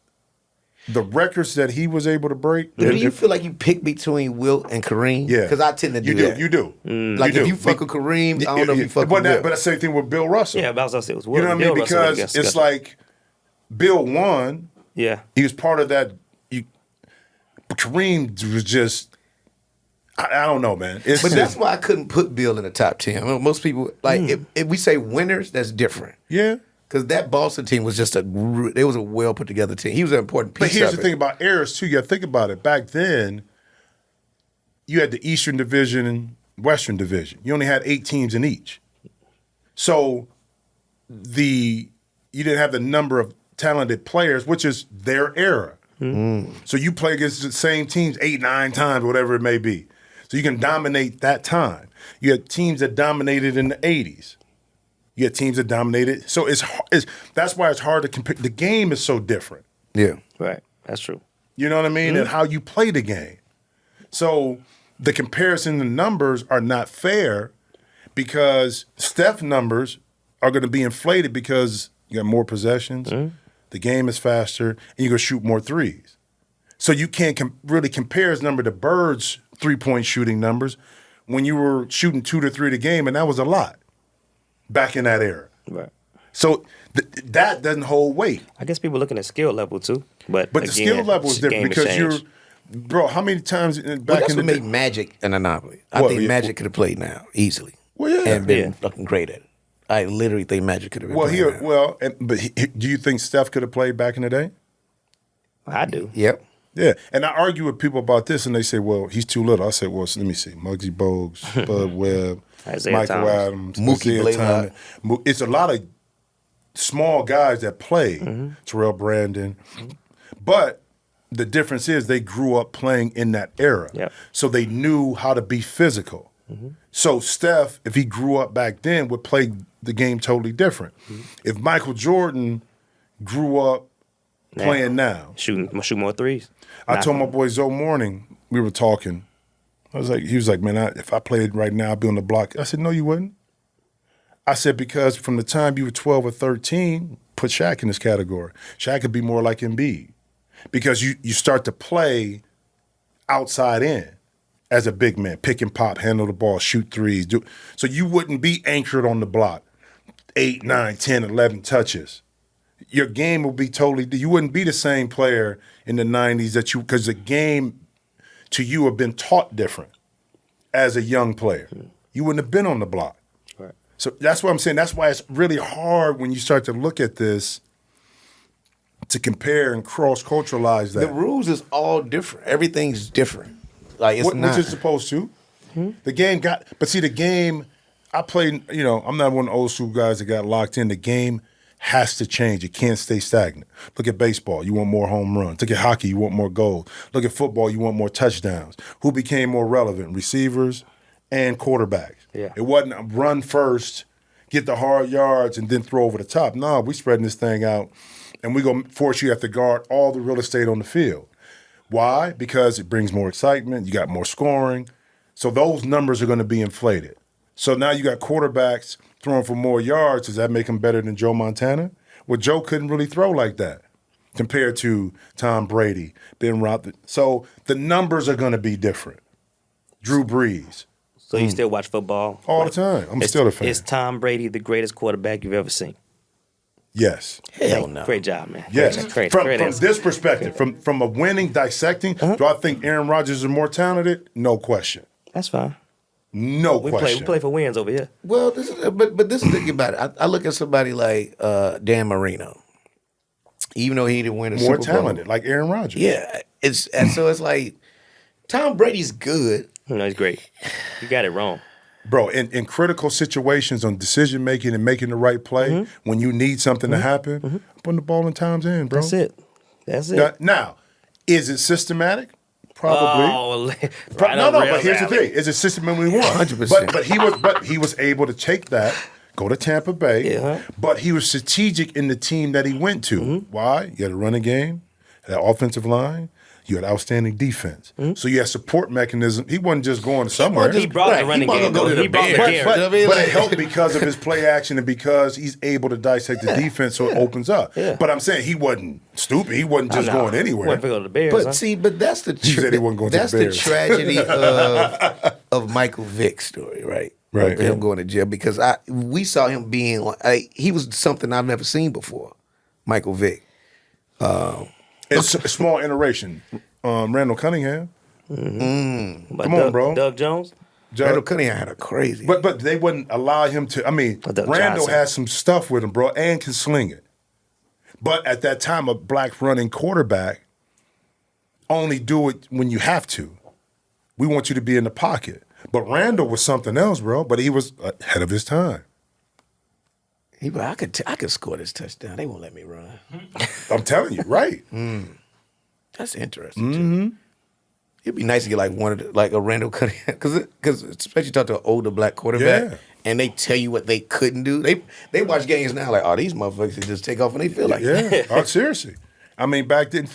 the records that he was able to break.
Do you feel like you pick between Wilt and Kareem?
Yeah,
Because I tend to do that.
You do.
Like
You
if
do.
you fuck with Kareem, I don't know if you fuck
but
with Wilt.
But the same thing with Bill Russell.
Yeah, but I was gonna say it was
You know what I mean?
Bill Russell
Because
against
it's
Scottie.
like Bill won.
Yeah.
He was part of that. But Kareem was just. I don't know, man. It's
But
just,
that's why I couldn't put Bill in the top 10. I mean, most people, like, if we say winners, that's different.
yeah.
Because that Boston team was just it was a well put together team. He was an important piece
But here's
of
the
it.
thing about eras too. You got to think about it. Back then, you had the Eastern Division and Western Division. You only had 8 teams in each. So you didn't have the number of talented players, which is their era. So you play against the same teams 8, 9 times, whatever it may be. So you can dominate that time. You had teams that dominated in the 80s. You had teams that dominated. So that's why it's hard to compare. The game is so different.
Yeah.
Right. That's true.
You know what I mean? And how you play the game. So the comparison, the numbers are not fair because Steph numbers are going to be inflated because you got more possessions, the game is faster, and you're going to shoot more threes. So you can't really compare his number to Bird's three-point shooting numbers when you were shooting 2 to 3 a game, and that was a lot back in that era.
Right.
So that doesn't hold weight.
I guess people looking at skill level too. But
The
again,
skill level is different
game has
because
changed.
bro, how many times back
Well, that's
in the
what
day?
made Magic an anomaly. I
Well,
think
yeah.
Magic could have played now easily.
Well, yeah.
And been
Yeah.
fucking great at it. I literally think Magic could have been
Well,
playing now.
do you think Steph could have played back in the day?
I do.
Yep.
Yeah, and I argue with people about this, and they say, "Well, he's too little." I said, "Well, let me see: Muggsy Bogues, Bud Webb,
Isaiah
Michael
Thomas.
Adams,
Mookie
Isaiah
Blaylock.
Thomas. It's a lot of small guys that play. Terrell Brandon, but the difference is they grew up playing in that era,
Yep.
so they knew how to be physical. So Steph, if he grew up back then, would play the game totally different. If Michael Jordan grew up playing now.
Shoot more threes.
I told my boy Zoe Morning, we were talking. He was like, man, if I played right now, I'd be on the block. I said, no, you wouldn't. I said, because from the time you were 12 or 13, put Shaq in this category. Shaq could be more like Embiid because you start to play outside in as a big man, pick and pop, handle the ball, shoot threes. So you wouldn't be anchored on the block, 8, 9, 10, 11 touches. Your game will be you wouldn't be the same player in the 90s because the game to you have been taught different as a young player. You wouldn't have been on the block.
Right.
So that's what I'm saying. That's why it's really hard when you start to look at this to compare and cross-culturalize that.
The rules is all different. Everything's different. Like it's not.
Which is supposed to. The game the game, I played, I'm not one of the old school guys that got locked in. The game has to change. It can't stay stagnant. Look at baseball, you want more home runs. Look at hockey, you want more goals. Look at football, you want more touchdowns. Who became more relevant? Receivers and quarterbacks.
Yeah.
It wasn't a run first, get the hard yards, and then throw over the top. No, we spreading this thing out, and we going to force you to have to guard all the real estate on the field. Why? Because it brings more excitement. You got more scoring. So those numbers are going to be inflated. So now you got quarterbacks throwing for more yards. Does that make them better than Joe Montana? Well, Joe couldn't really throw like that compared to Tom Brady, Ben Roethlisberger. So the numbers are going to be different. Drew Brees.
So you still watch football?
All the time. I'm still a fan.
Is Tom Brady the greatest quarterback you've ever seen?
Yes.
Hell no.
Great job, man.
Yes.
Great
From
answer.
this perspective, from a winning, dissecting, do I think Aaron Rodgers is more talented? No question.
That's fine.
No
We
question.
play for wins over here.
Well, this is but this is the thing about it. I look at somebody like Dan Marino, even though he didn't win a
more
Super
talented,
Bowl.
like Aaron Rodgers.
Yeah, so it's like Tom Brady's good.
No, he's great. You got it wrong.
Bro, in critical situations on decision making and making the right play, when you need something to happen, putting the ball in Tom's end, bro.
That's it. That's it.
Now, is it systematic? Probably.
Oh,
But here's the thing: is it systematically won?
100%.
But he was able to take that, go to Tampa Bay.
Yeah.
But he was strategic in the team that he went to.
Mm-hmm.
Why? You had a running game, that offensive line. You had outstanding defense. So you had support mechanism. He wasn't just going somewhere.
He brought the running game.
Go to the
He brought the
Bears.
Garrett.
But it helped because of his play action and because he's able to dissect the defense so it opens up.
Yeah.
But I'm saying he wasn't stupid. He wasn't just going anywhere.
Went to go to the Bears.
But
huh?
see, but that's the
He said he wasn't going to the
that's the
Bears.
tragedy of Michael Vick's story, right?
Right.
Of him going to jail because we saw him being like he was something I've never seen before. Michael Vick.
It's a small iteration. Randall Cunningham.
But
Come on, bro.
Doug Jones.
Randall Cunningham had a crazy.
But they wouldn't allow him to. I mean,
Doug
Randall
Johnson.
has some stuff with him, bro, and can sling it. But at that time, a black running quarterback only do it when you have to. We want you to be in the pocket. But Randall was something else, bro. But he was ahead of his time.
He I could score this touchdown. They won't let me run.
I'm telling you, right?
That's interesting. Too. It'd be nice to get like a Randall Cunningham because especially talk to an older black quarterback
Yeah.
and they tell you what they couldn't do. They watch games now like, oh, these motherfuckers can just take off when they feel like it.
Yeah. Seriously. I mean, back then,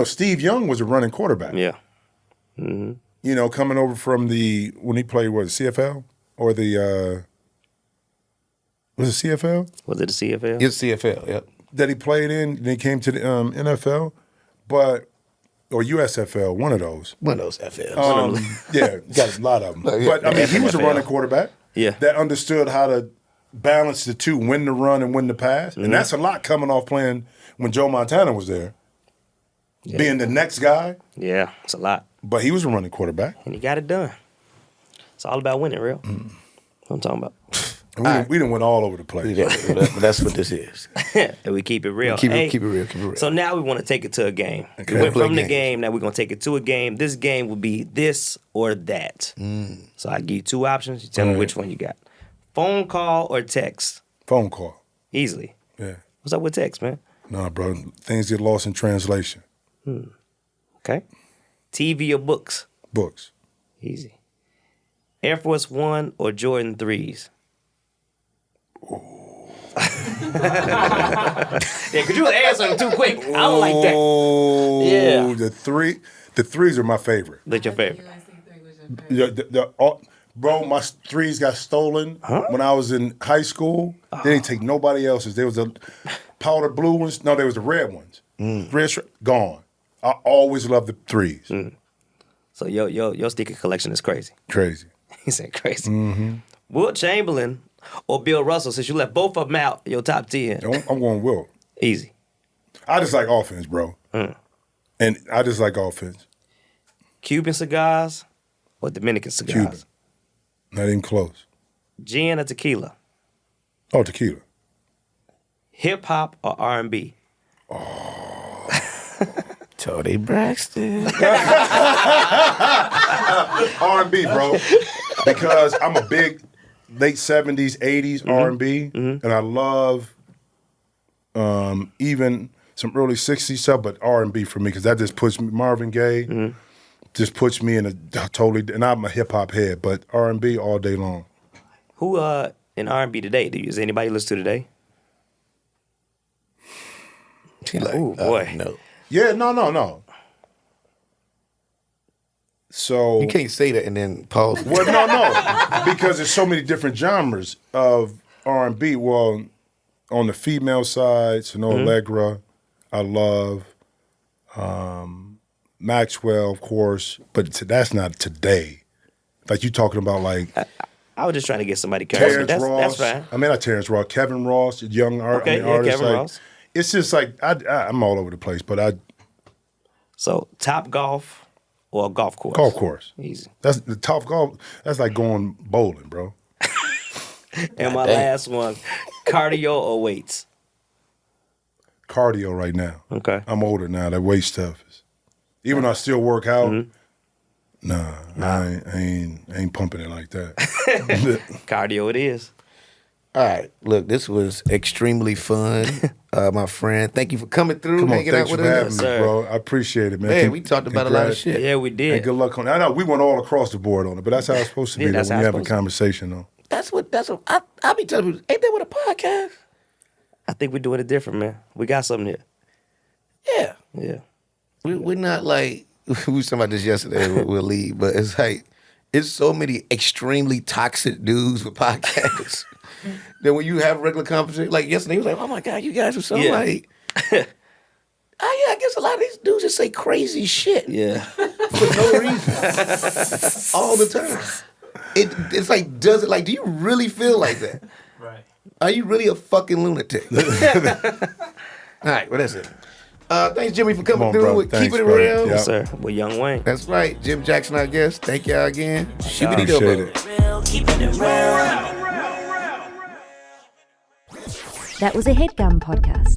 Steve Young was a running quarterback.
Yeah.
Coming over from when he played, CFL? Or was it CFL?
Was it the CFL?
It's CFL, yep.
That he played in, then he came to the NFL, or USFL, one of those.
One of those FLs.
Yeah, got a lot of them.
Yeah,
But, I mean, he was a
NFL.
running quarterback
Yeah.
that understood how to balance the two, when to run and when to pass. And that's a lot coming off playing when Joe Montana was there, being the next guy.
Yeah, it's a lot.
But he was a running quarterback.
And he got it done. It's all about winning, real. What I'm talking about.
And we done went all over the place.
Yeah, but that's what this is.
And we keep it real.
Keep
Hey,
it real.
So now we want to take it to a game.
Okay.
We went
Play
from the
games.
game, now we're going to take it to a game. This game will be this or that. So I give you two options. You tell me which one you got. Phone call or text?
Phone call.
Easily.
Yeah.
What's up with text, man?
Nah, bro. Things get lost in translation.
Okay. TV or books?
Books.
Easy. Air Force One or Jordan 3s? Yeah, because you was answering too quick. I don't like that.
Oh,
Yeah.
The threes are my favorite.
That's your favorite.
UNC3 was your favorite.
Bro, my threes got stolen when I was in high school. They didn't take nobody else's. There was the powder blue ones. No, there was the red ones. Red gone. I always loved the threes.
So your sticker collection is crazy.
Crazy.
He said crazy. Wilt Chamberlain or Bill Russell, since you left both of them out, your top 10.
I'm going Wilt.
Easy.
I just like offense, bro. And I just like offense.
Cuban cigars or Dominican cigars?
Cuban. Not even close.
Gin or tequila?
Oh, tequila.
Hip hop or R&B?
Tony Braxton.
R&B, bro. Because I'm a big late 70s, 80s R&B. And I love even some early 60s stuff, but R&B for me, because that just puts me, Marvin Gaye, just puts me in a totally, and I'm a hip-hop head, but R&B all day long.
Who in R&B today? Is anybody listen to today?
He like,
Ooh, boy.
no.
Yeah, no. So
You can't say that and then pause.
well, no, because there's so many different genres of R&B. Well, on the female side, Sonora Allegra, I love Maxwell, of course, but that's not today. Like you talking about, like
I was just trying to get somebody current.
Terrence Ross.
That's fine.
I mean, not Terrence Ross, Kevin Ross, young
Okay, yeah,
artist.
Kevin
like,
Ross.
It's just like I'm all over the place, but
So Top Golf or golf course?
golf course.
Easy.
That's the top golf. That's like going bowling, bro.
And my last one, cardio or weights?
Cardio right now.
Okay.
I'm older now. That weight stuff is. Even though I still work out, nah. I ain't pumping it like that.
Cardio it is.
All right, look, this was extremely fun, my friend. Thank you for coming through,
Come on,
hanging
thanks
out
for
with
having
us.
me,
sir.
bro. I appreciate it, man.
Man, we talked about a lot of
Congrats.
shit.
Yeah, we did.
And good luck on it. I know we went all across the board on it, but that's how it's supposed to be
Yeah,
though,
that's
when
how
you
it's
have a
supposed to be.
conversation, though.
That's what I be telling people. Ain't that what a podcast?
I think we're doing it different, man. We got something here.
Yeah.
Yeah.
We're not like, we was talking about this yesterday, we'll leave, but it's like, it's so many extremely toxic dudes with podcasts that when you have regular conversation, like yesterday, he was like, oh my God, you guys are so like, I guess a lot of these dudes just say crazy shit.
Yeah.
For no reason. All the time. It's like, do you really feel like that?
Right.
Are you really a fucking lunatic? All right, well, that's it. Thanks, Jimmy, for coming through with Keepin It Real.
Yep.
Yes, sir. With Young Wayne.
That's right. Jim Jackson, our guest. Thank y'all again.
Appreciate it.
Real, keeping it real.
That was a Headgum podcast.